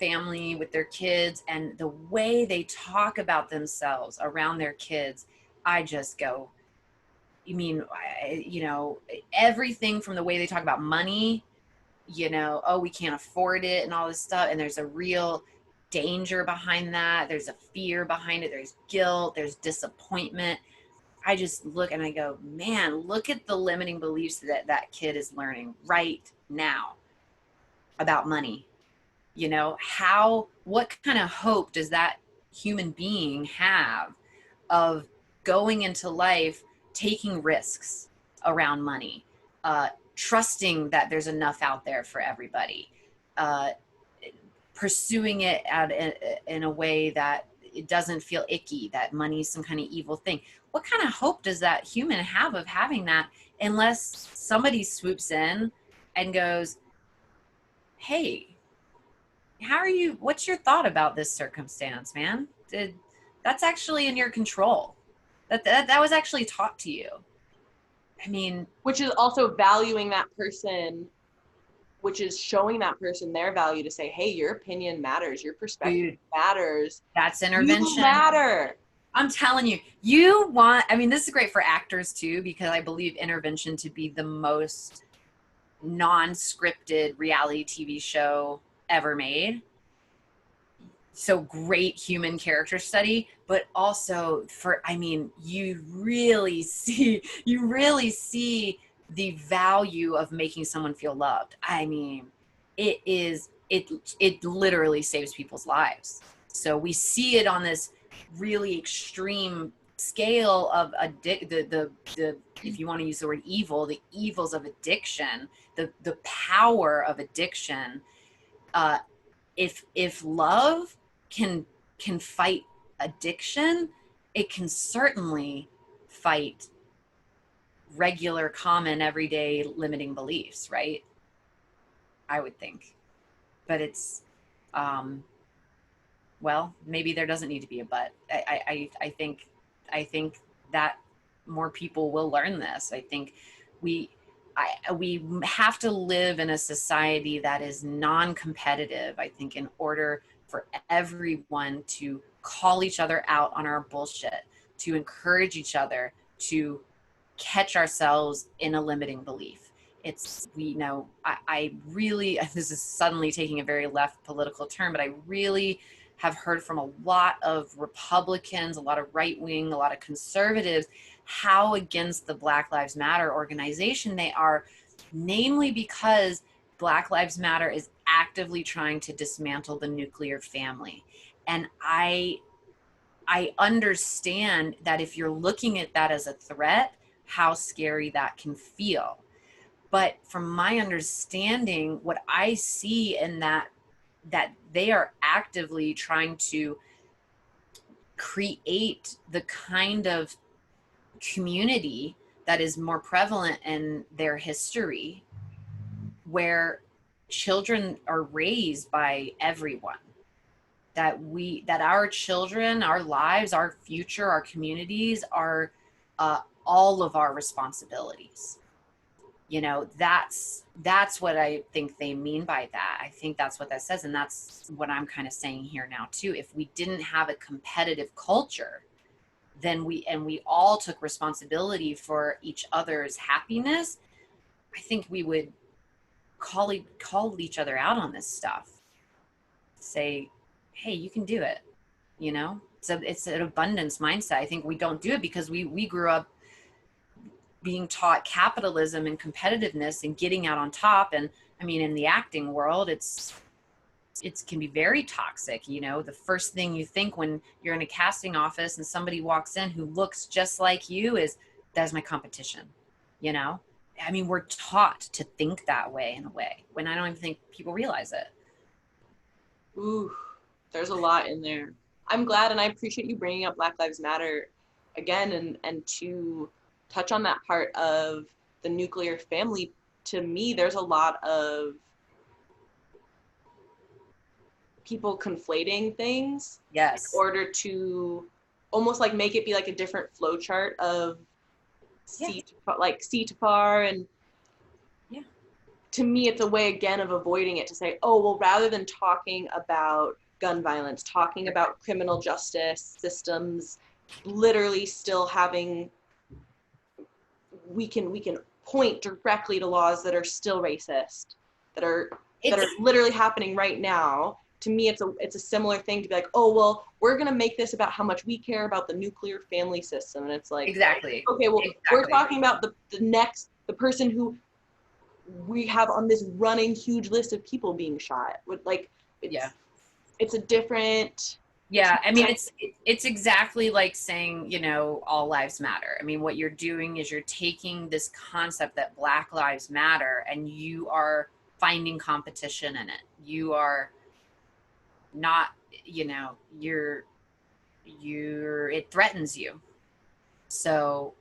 family with their kids, and the way they talk about themselves around their kids, I just go, you mean, you know, everything from the way they talk about money, you know, oh, we can't afford it and all this stuff. And there's a real danger behind that. There's a fear behind it. There's guilt. There's disappointment. I just look and I go, man, look at the limiting beliefs that that kid is learning right now about money. You know, what kind of hope does that human being have of going into life, taking risks around money, trusting that there's enough out there for everybody, uh, pursuing it in a way that it doesn't feel icky, that money is some kind of evil thing? What kind of hope does that human have of having that unless somebody swoops in and goes, hey, what's your thought about this circumstance, man? That's actually in your control. That was actually taught to you. I mean, which is also valuing that person, which is showing that person their value to say, hey, your opinion matters, your perspective dude, matters, that's you intervention. matter. I'm telling you, I mean, this is great for actors too, because I believe intervention to be the most non-scripted reality TV show ever made. So great human character study, but also I mean, you really see the value of making someone feel loved. I mean, it literally saves people's lives. So we see it on this really extreme scale of the if you want to use the word evil, the evils of addiction, the power of addiction. uh if love can fight addiction, it can certainly fight regular, common, everyday limiting beliefs, right? I would think. But it's well, maybe there doesn't need to be a but. I think that more people will learn this. I think we we have to live in a society that is non-competitive, I think, in order for everyone to call each other out on our bullshit, to encourage each other, to catch ourselves in a limiting belief. It's, I really, this is suddenly taking a very left political turn, but I really have heard from a lot of Republicans, a lot of right wing, a lot of conservatives, how against the Black Lives Matter organization they are, namely because Black Lives Matter is actively trying to dismantle the nuclear family. And I understand that if you're looking at that as a threat, how scary that can feel. But from my understanding, what I see in that they are actively trying to create the kind of community that is more prevalent in their history, where children are raised by everyone, that our children, our lives, our future, our communities are all of our responsibilities. That's what I think they mean by that. I think that's what that says, and that's what I'm kind of saying here now too. If we didn't have a competitive culture, then we all took responsibility for each other's happiness, I think we would call each other out on this stuff. Say, hey, you can do it. It's an abundance mindset. I think we don't do it because we grew up being taught capitalism and competitiveness and getting out on top. And I mean, in the acting world, it can be very toxic. The first thing you think when you're in a casting office and somebody walks in who looks just like you is, that's my competition. you know I mean, we're taught to think that way, in a way, when I don't even think people realize it. Ooh, there's a lot in there. I'm glad, and I appreciate you bringing up Black Lives Matter again, and to touch on that part of the nuclear family. To me, there's a lot of people conflating things in Yes. order to almost like make it be like a different flow chart of Yeah. C to FAR. And Yeah. to me, it's a way again of avoiding it, to say, oh, well, rather than talking about gun violence, talking about criminal justice systems, literally still having, we can point directly to laws that are still racist, that are It's literally happening right now. To me, it's a similar thing to be like, oh, well, we're gonna make this about how much we care about the nuclear family system, and it's like, exactly. okay, well, we're Exactly. talking about the person who we have on this running huge list of people being shot. With like, Yeah. it's a different. Yeah, I mean, it's exactly like saying, all lives matter. I mean, what you're doing is you're taking this concept that Black Lives Matter, and you are finding competition in it. You are not, it threatens you. So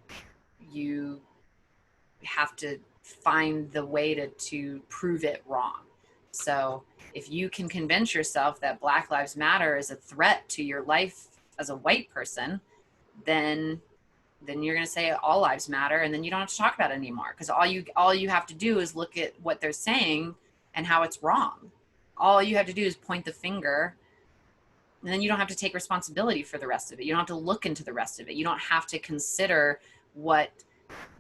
you have to find the way to prove it wrong. So if you can convince yourself that Black Lives Matter is a threat to your life as a white person, then you're going to say all lives matter, and then you don't have to talk about it anymore, because all you have to do is look at what they're saying and how it's wrong. All you have to do is point the finger, and then you don't have to take responsibility for the rest of it. You don't have to look into the rest of it. You don't have to consider what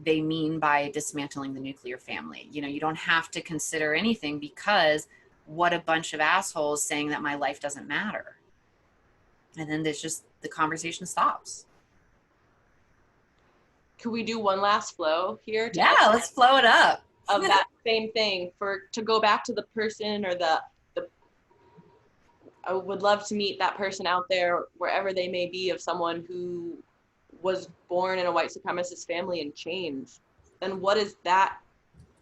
they mean by dismantling the nuclear family. You don't have to consider anything, because what a bunch of assholes saying that my life doesn't matter. And then there's just, the conversation stops. Could we do one last flow here? Yeah, let's flow it up. Of that same thing, to go back to the person, or the I would love to meet that person out there, wherever they may be, of someone who was born in a white supremacist family and changed. Then what is that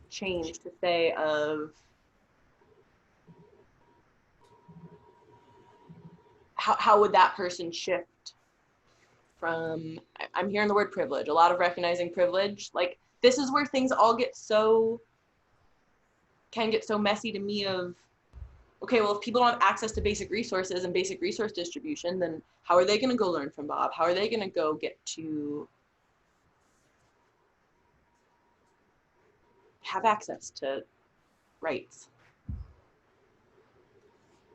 change to say of how would that person shift from, I'm hearing the word privilege, a lot of recognizing privilege. Like, this is where things all can get so messy to me of, okay, well, if people don't have access to basic resources and basic resource distribution, then how are they going to go learn from Bob? How are they going to go get to have access to rights?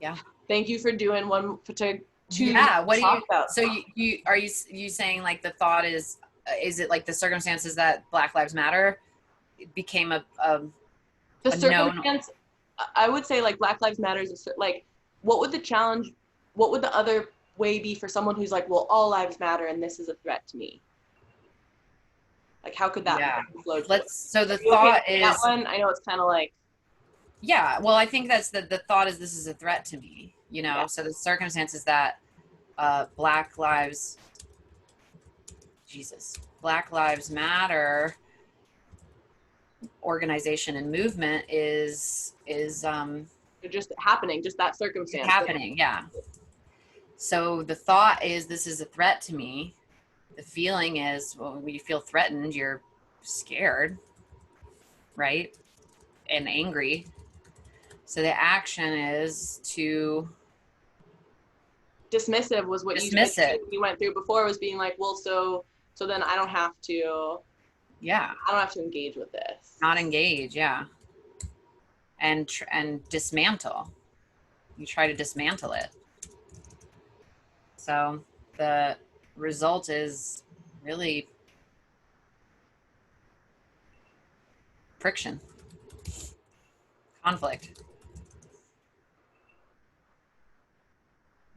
Yeah. Thank you for doing one to yeah. What do talk you, about. so you are you saying, like, the thought is it like the circumstances that Black Lives Matter became The a known? circumstance, I would say, like, Black Lives Matter is like, what would the other way be for someone who's like, well, all lives matter and this is a threat to me? Like, how could that flow? So the thought is, that one, I know it's kind of like, yeah, well, I think that's the thought is, this is a threat to me, yeah. So the circumstances that Black Lives Matter organization and movement is just happening, just that circumstance happening. Yeah. So the thought is, this is a threat to me. The feeling is, well, when you feel threatened, you're scared, right? And angry. So the action is to dismissive, was what dismiss it. You went through before, was being like, well, so then I don't have to, yeah, I don't have to engage with this. Not engage, yeah. And dismantle. You try to dismantle it. So the result is really friction, conflict.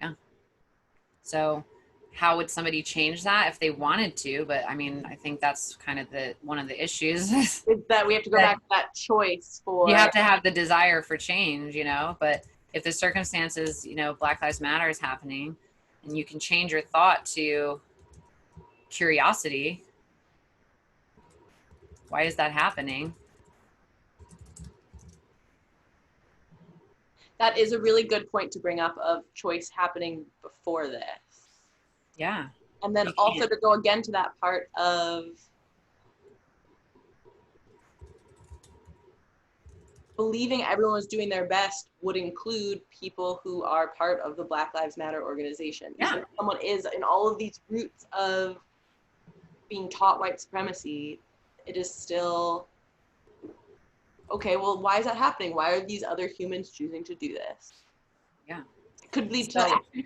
Yeah. So how would somebody change that if they wanted to? But I mean, I think that's kind of one of the issues is that we have to go back to that choice for, you have to have the desire for change, but if the circumstances, Black Lives Matter is happening, and you can change your thought to curiosity. Why is that happening? That is a really good point to bring up, of choice happening before this. Yeah. And then also to go again to that part of believing everyone was doing their best would include people who are part of the Black Lives Matter organization. Yeah. Even if someone is in all of these roots of being taught white supremacy, it is still, okay, well, why is that happening? Why are these other humans choosing to do this? Yeah. It could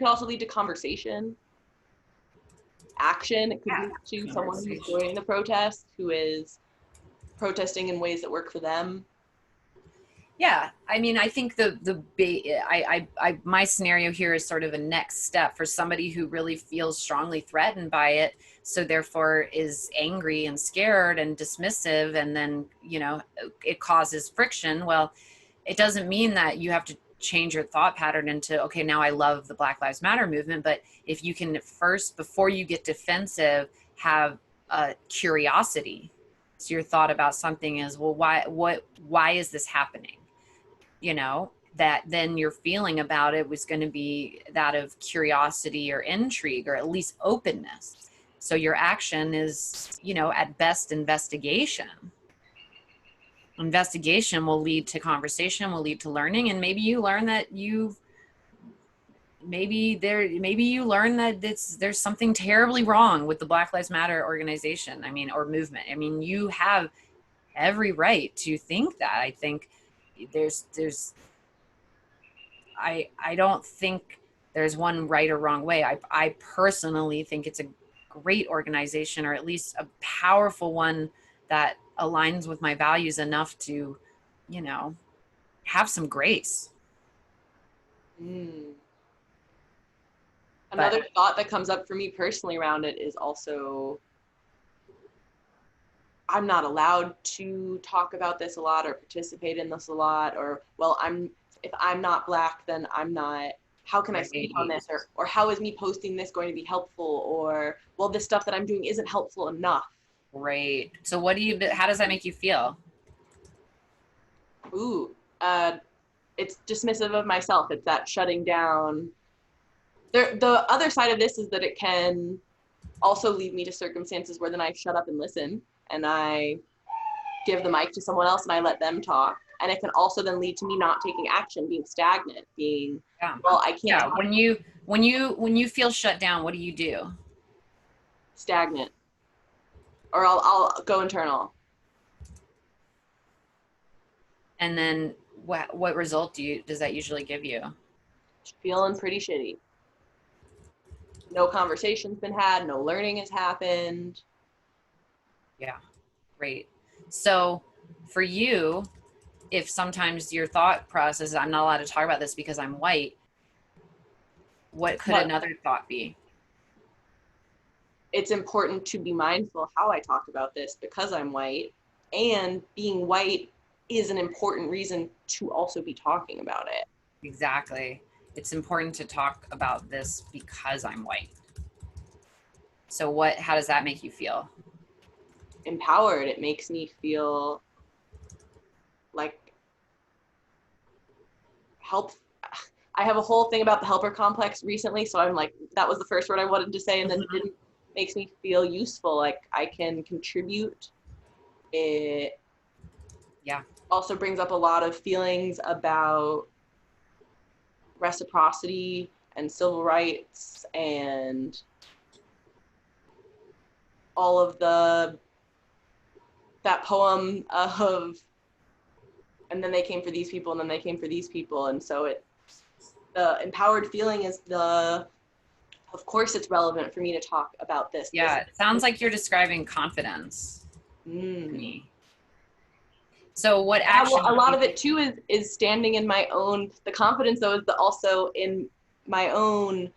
also lead to conversation, action. It could lead to someone who's joining the protest, who is protesting in ways that work for them. Yeah, I mean, I think my scenario here is sort of a next step for somebody who really feels strongly threatened by it, so therefore is angry and scared and dismissive, and then it causes friction. Well, it doesn't mean that you have to change your thought pattern into, okay, now I love the Black Lives Matter movement, but if you can first, before you get defensive, have curiosity. So your thought about something is, well, why is this happening? That then your feeling about it was going to be that of curiosity or intrigue, or at least openness. So your action is, at best, investigation. investigation will lead to conversation, will lead to learning, and maybe you learn that maybe you learn that there's something terribly wrong with the Black Lives Matter organization, I mean, or movement. I mean, you have every right to think that. I think there's I don't think there's one right or wrong way. I personally think it's a great organization, or at least a powerful one that aligns with my values enough to, you know, have some grace. Mm. But Another thought that comes up for me personally around it is also I'm not allowed to talk about this a lot or participate in this a lot, or well, if I'm not black, then I'm not. How can I speak on right, this, or how is me posting this going to be helpful, or well, this stuff that I'm doing isn't helpful enough. right. So what do you? How does that make you feel? Ooh, it's dismissive of myself. It's that shutting down. The other side of this is that it can also lead me to circumstances where then I shut up and listen, and I give the mic to someone else and I let them talk. And it can also then lead to me not taking action, being stagnant, being, Yeah, well, I can't yeah. talk. When you feel shut down, what do you do? Stagnant, or I'll go internal. And then what result does that usually give you? Feeling pretty shitty. No conversation's been had, no learning has happened. Yeah, great. So for you, if sometimes your thought process is, I'm not allowed to talk about this because I'm white, what could But another thought be? it's important to be mindful how I talk about this because I'm white, and being white is an important reason to also be talking about it. Exactly. It's important to talk about this because I'm white. So how does that make you feel? Empowered, it makes me feel like help. I have a whole thing about the helper complex recently, so I'm like, that was the first word I wanted to say, and then Mm-hmm. didn't. Makes me feel useful, like I can contribute. It Yeah. also brings up a lot of feelings about reciprocity and civil rights and all of the that poem of and then they came for these people and then they came for these people, and so the empowered feeling is the of course it's relevant for me to talk about this Yeah. It sounds like you're describing confidence to mm. me. So what Yeah, well, action a do lot you of it too is standing in my own. The confidence though is also in my own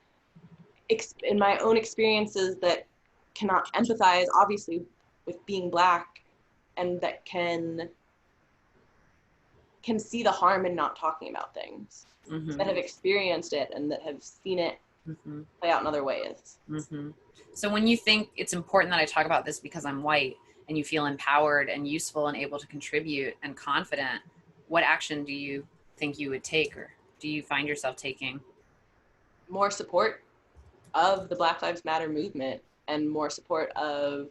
in my own experiences that cannot empathize obviously with being black, and that can see the harm in not talking about things, mm-hmm, that have experienced it and that have seen it mm-hmm, play out in other ways. mm-hmm. So when you think it's important that I talk about this because I'm white, and you feel empowered and useful and able to contribute and confident, what action do you think you would take, or do you find yourself taking? More support of the Black Lives Matter movement and more support of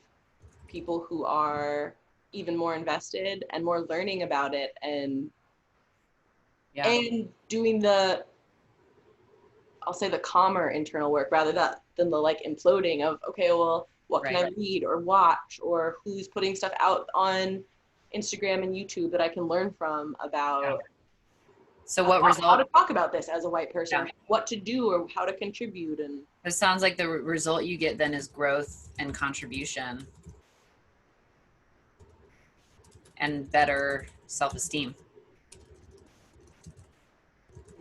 people who are even more invested and more learning about it, Yeah, and doing the I'll say the calmer internal work rather than the like imploding of okay, well, what can right. I read or watch, or who's putting stuff out on Instagram and YouTube that I can learn from Yeah. about So what how to result? talk about this as a white person, Yeah. or what to do, or how to contribute. And It sounds like the result you get then is growth and contribution and better self-esteem,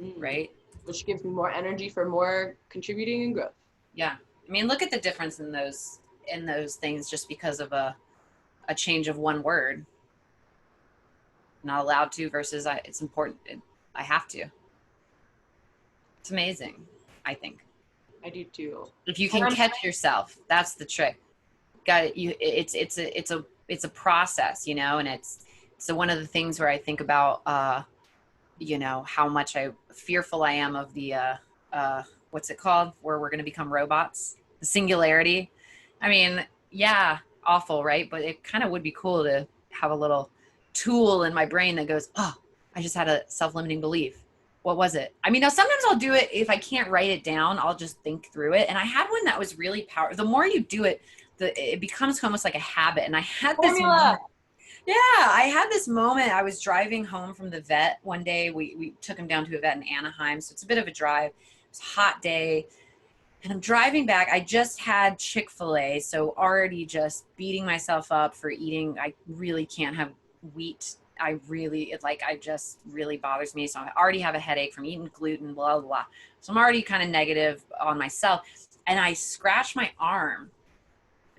mm, right? which gives me more energy for more contributing and growth. Yeah. I mean, look at the difference in those things just because of a change of one word. Not allowed to versus it's important. I have to. It's amazing, I think. I do too. If you And can catch yourself, that's the trick. Got it. It's a process, and it's so one of the things where I think about how much I fearful I am of the what's it called, where we're going to become robots, the singularity. I mean, yeah, awful, right? But it kind of would be cool to have a little tool in my brain that goes, oh, I just had a self-limiting belief. What was it? I mean, now sometimes I'll do it if I can't write it down, I'll just think through it. And I had one that was really powerful. The more you do it, it becomes almost like a habit. And I had this Formula. moment. Yeah, I had this moment. I was driving home from the vet one day. We took him down to a vet in Anaheim, so it's a bit of a drive. It was a hot day. And I'm driving back. I just had Chick-fil-A, so already just beating myself up for eating. I really can't have wheat. I just really bothers me. So I already have a headache from eating gluten, blah, blah, blah. So I'm already kind of negative on myself. And I scratched my arm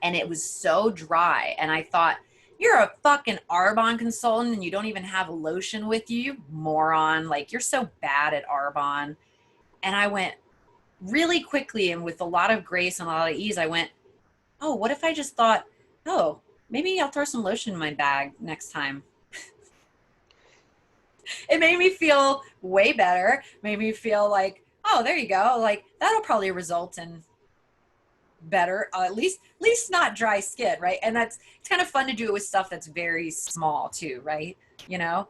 and it was so dry. And I thought, you're a fucking Arbonne consultant and you don't even have a lotion with you, you moron. Like, you're so bad at Arbonne. And I went, really quickly and with a lot of grace and a lot of ease, I went, oh, what if I just thought, oh, maybe I'll throw some lotion in my bag next time. It made me feel way better. Made me feel like, oh, there you go. Like, that'll probably result in better, at least not dry skin, right? And it's kind of fun to do it with stuff that's very small too, right? You know,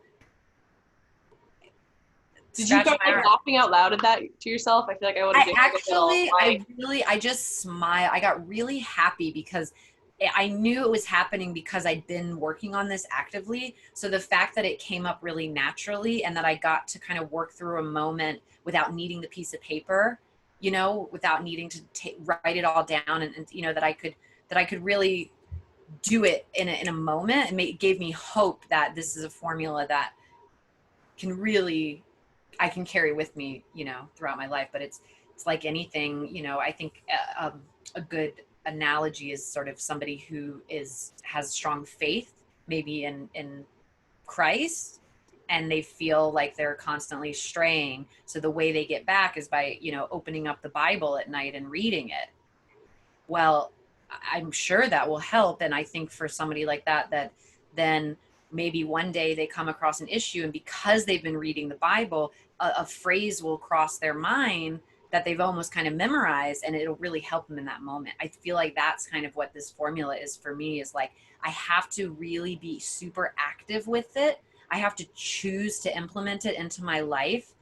Did you start like laughing out loud at that to yourself? I feel like I would have I just smiled. I got really happy because I knew it was happening because I'd been working on this actively. So the fact that it came up really naturally and that I got to kind of work through a moment without needing the piece of paper, you know, without needing to write it all down and you know, that I could really do it in a moment, and it gave me hope that this is a formula that can really, I can carry with me, you know, throughout my life. But it's like anything, you know, I think a good analogy is sort of somebody who has strong faith, maybe in Christ, and they feel like they're constantly straying. So the way they get back is by, you know, opening up the Bible at night and reading it. Well, I'm sure that will help. And I think for somebody like that, that then maybe one day they come across an issue, and because they've been reading the Bible, a phrase will cross their mind that they've almost kind of memorized, and it'll really help them in that moment. I feel like that's kind of what this formula is for me, is like, I have to really be super active with it. I have to choose to implement it into my life,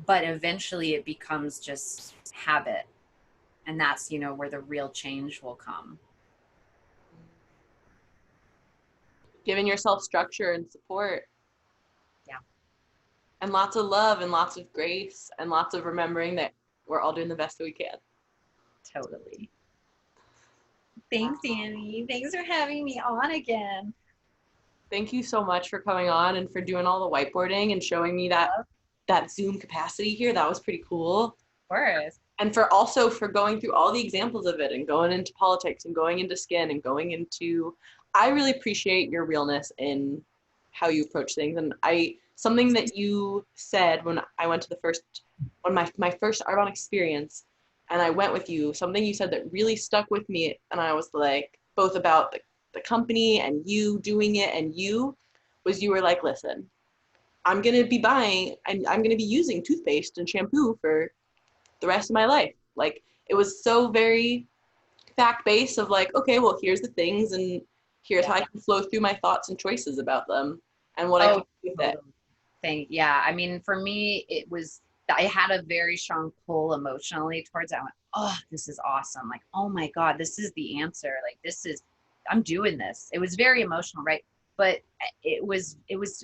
but eventually it becomes just habit. And that's, you know, where the real change will come. giving yourself structure and support. Yeah. And lots of love and lots of grace and lots of remembering that we're all doing the best that we can. Totally. Thanks, Annie. Thanks for having me on again. Thank you so much for coming on and for doing all the whiteboarding and showing me that Zoom capacity here. That was pretty cool. Of course. And for going through all the examples of it and going into politics and going into skin and going into, I really appreciate your realness in how you approach things. And something that you said when I went to my first Arbonne experience, and I went with you, something you said that really stuck with me. And I was like, both about the company and you doing it, and you were like, listen, I'm going to be buying and I'm going to be using toothpaste and shampoo for the rest of my life. Like, it was so very fact-based of like, okay, well, here's the things and here's how I can flow through my thoughts and choices about them and what I can do with it. Yeah, I mean, for me, I had a very strong pull emotionally towards it. I went, oh, this is awesome. Like, oh my God, this is the answer. Like, I'm doing this. It was very emotional, right? But it was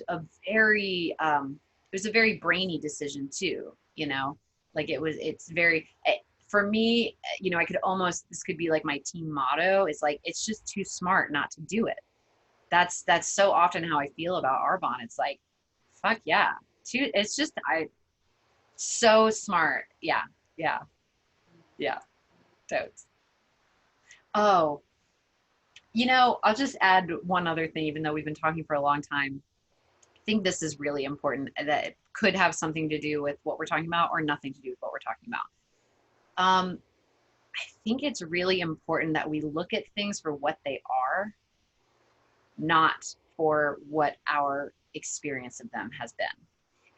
a very brainy decision too, you know? Like, for me, you know, this could be like my team motto. It's like, it's just too smart not to do it. That's so often how I feel about Arbonne. It's like, fuck yeah. It's just, so smart. Yeah. Yeah. Yeah. Totes. Oh, you know, I'll just add one other thing, even though we've been talking for a long time. I think this is really important, that it could have something to do with what we're talking about or nothing to do with what we're talking about. I think it's really important that we look at things for what they are, not for what our experience of them has been.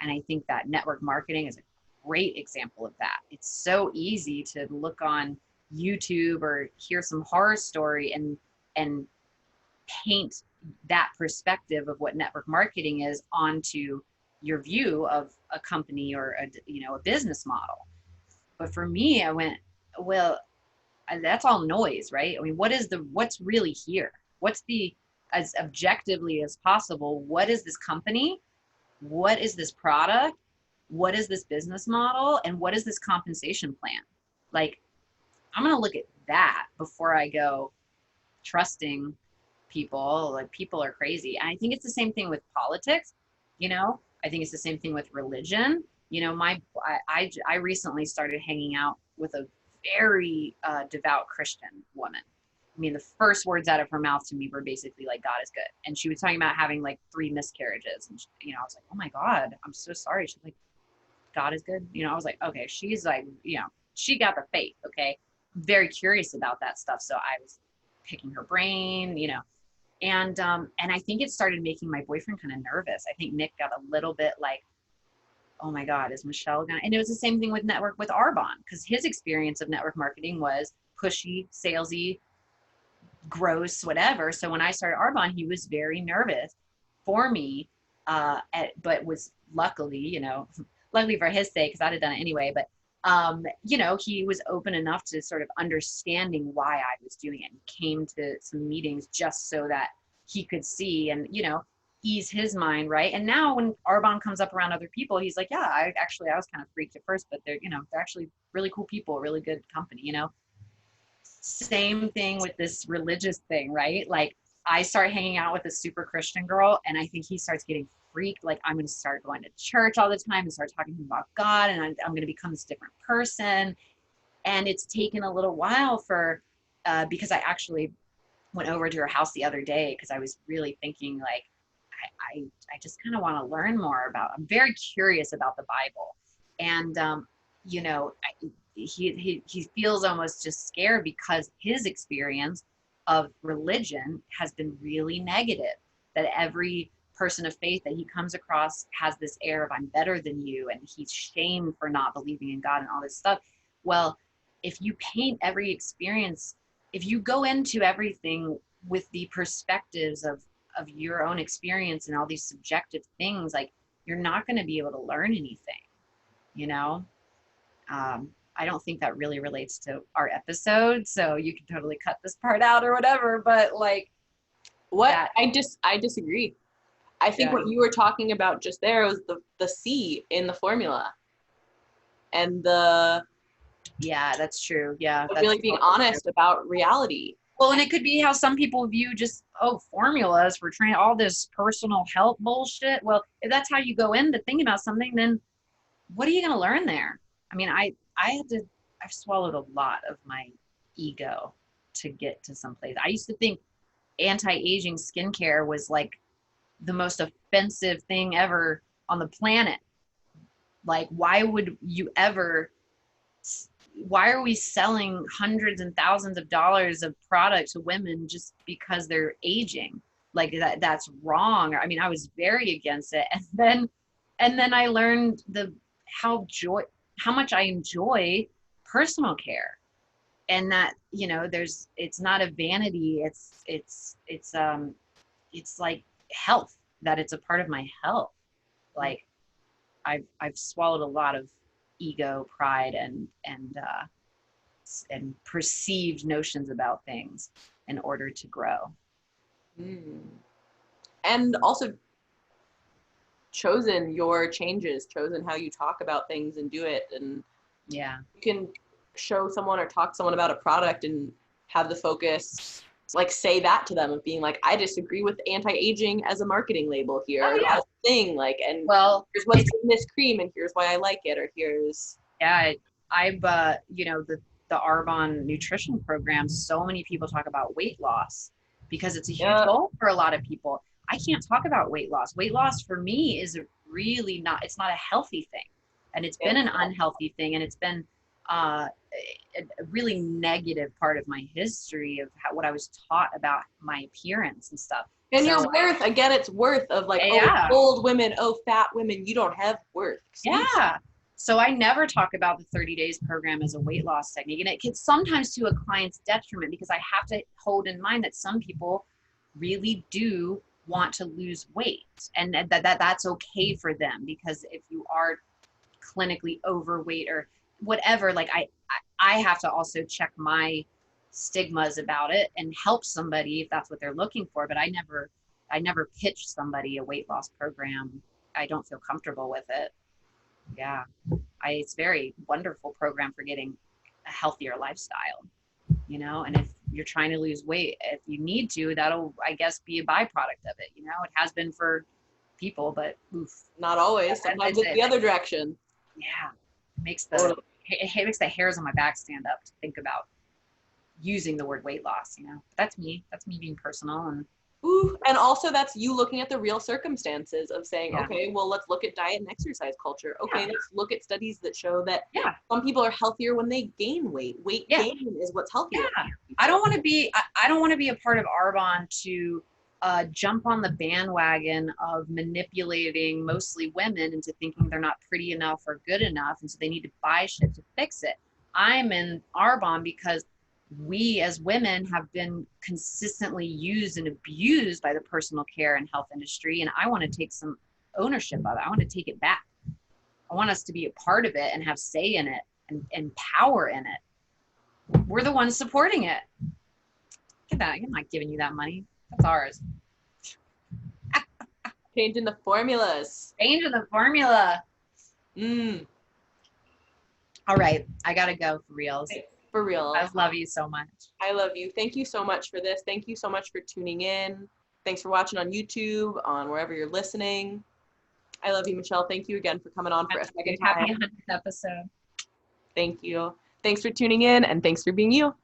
And I think that network marketing is a great example of that. It's so easy to look on YouTube or hear some horror story and paint that perspective of what network marketing is onto your view of a company or a business model. But for me, I went, well, that's all noise, right? I mean, what's really here? What's the, as objectively as possible, what is this company? What is this product? What is this business model? And what is this compensation plan? Like, I'm going to look at that before I go trusting people. Like, people are crazy. And I think it's the same thing with politics. I think it's the same thing with religion. I recently started hanging out with a very devout Christian woman. I mean, the first words out of her mouth to me were basically like, God is good. And she was talking about having like 3 miscarriages. And, I was like, oh my God, I'm so sorry. She's like, God is good. I was like, okay, she's like, she got the faith. Okay. I'm very curious about that stuff. So I was picking her brain, and I think it started making my boyfriend kind of nervous. I think Nick got a little bit like, oh my God, is Michelle gonna? And it was the same thing with Arbonne, because his experience of network marketing was pushy, salesy, gross, whatever. So when I started Arbonne, he was very nervous for me, but was luckily, luckily for his sake, because I'd have done it anyway. But he was open enough to sort of understanding why I was doing it, and came to some meetings just so that he could see and, ease his mind, right? And now when Arbonne comes up around other people, he's like, yeah, I was kind of freaked at first, but they're actually really cool people, really good company, Same thing with this religious thing, right? Like, I start hanging out with a super Christian girl, and I think he starts getting freaked. Like, I'm going to start going to church all the time and start talking to him about God, and I'm going to become this different person. And it's taken a little while because I actually went over to her house the other day because I was really thinking, like, I just kind of want to learn more I'm very curious about the Bible. And, he feels almost just scared because his experience of religion has been really negative, that every person of faith that he comes across has this air of, I'm better than you, and he's shamed for not believing in God and all this stuff. Well, if you paint every experience, if you go into everything with the perspectives of your own experience and all these subjective things, like, you're not going to be able to learn anything, I don't think that really relates to our episode, so you can totally cut this part out or whatever, but like, I disagree. I think what you were talking about just there was the C in the formula, and that's true. I feel like being honest about reality. Well, and it could be how some people view just, formulas for training, all this personal health bullshit. Well, if that's how you go into thinking about something, then what are you going to learn there? I mean, I've swallowed a lot of my ego to get to someplace. I used to think anti-aging skincare was like the most offensive thing ever on the planet. Like, why are we selling hundreds and thousands of dollars of product to women just because they're aging? Like, that's wrong. I mean, I was very against it. And then I learned how much I enjoy personal care, and that, it's not a vanity. It's like health, that it's a part of my health. Like, I've swallowed a lot of ego, pride, and perceived notions about things in order to grow. And also chosen your changes, chosen how you talk about things and do it. And you can show someone or talk to someone about a product and have the focus, like, say that to them of being like, I disagree with anti-aging as a marketing label here, as a thing, like, and here's what's in this cream, and here's why I like it, or here's I've the Arbonne nutrition program, so many people talk about weight loss because it's a huge goal for a lot of people. I can't talk about weight loss. Weight loss for me is really not, it's not a healthy thing. And it's been an unhealthy thing. And it's been a really negative part of my history of what I was taught about my appearance and stuff. And your worth, again, it's worth of like, old women, fat women, you don't have worth. So I never talk about the 30 days program as a weight loss technique. And it can sometimes to a client's detriment, because I have to hold in mind that some people really do want to lose weight, and that's okay for them, because if you are clinically overweight or whatever, like I have to also check my stigmas about it and help somebody if that's what they're looking for. But I never pitch somebody a weight loss program. I don't feel comfortable with it. Yeah. It's very wonderful program for getting a healthier lifestyle, and if you're trying to lose weight, if you need to, that'll, I guess, be a byproduct of it. It has been for people, but oof. Not always. Sometimes it's the other direction. Yeah. It makes the hairs on my back stand up to think about using the word weight loss. That's me being personal. And ooh, and also that's you looking at the real circumstances of saying, yeah. okay, well, let's look at diet and exercise culture. Okay, Yeah. let's look at studies that show that Yeah. some people are healthier when they gain weight. Weight Yeah. gain is what's healthier. Yeah. I don't want to be a part of Arbonne to jump on the bandwagon of manipulating mostly women into thinking they're not pretty enough or good enough, and so they need to buy shit to fix it. I'm in Arbonne because we as women have been consistently used and abused by the personal care and health industry, and I want to take some ownership of it. I want to take it back. I want us to be a part of it and have say in it and power in it. We're the ones supporting it. Get that. I'm not giving you that money. That's ours. Changing the formulas. Changing the formula. All right. I got to go for reals. For real. I love you so much. I love you. Thank you so much for this. Thank you so much for tuning in. Thanks for watching on YouTube, on wherever you're listening. I love you, Michelle. Thank you again for coming on for a second time. Happy 100th episode. Thank you. Thanks for tuning in, and thanks for being you.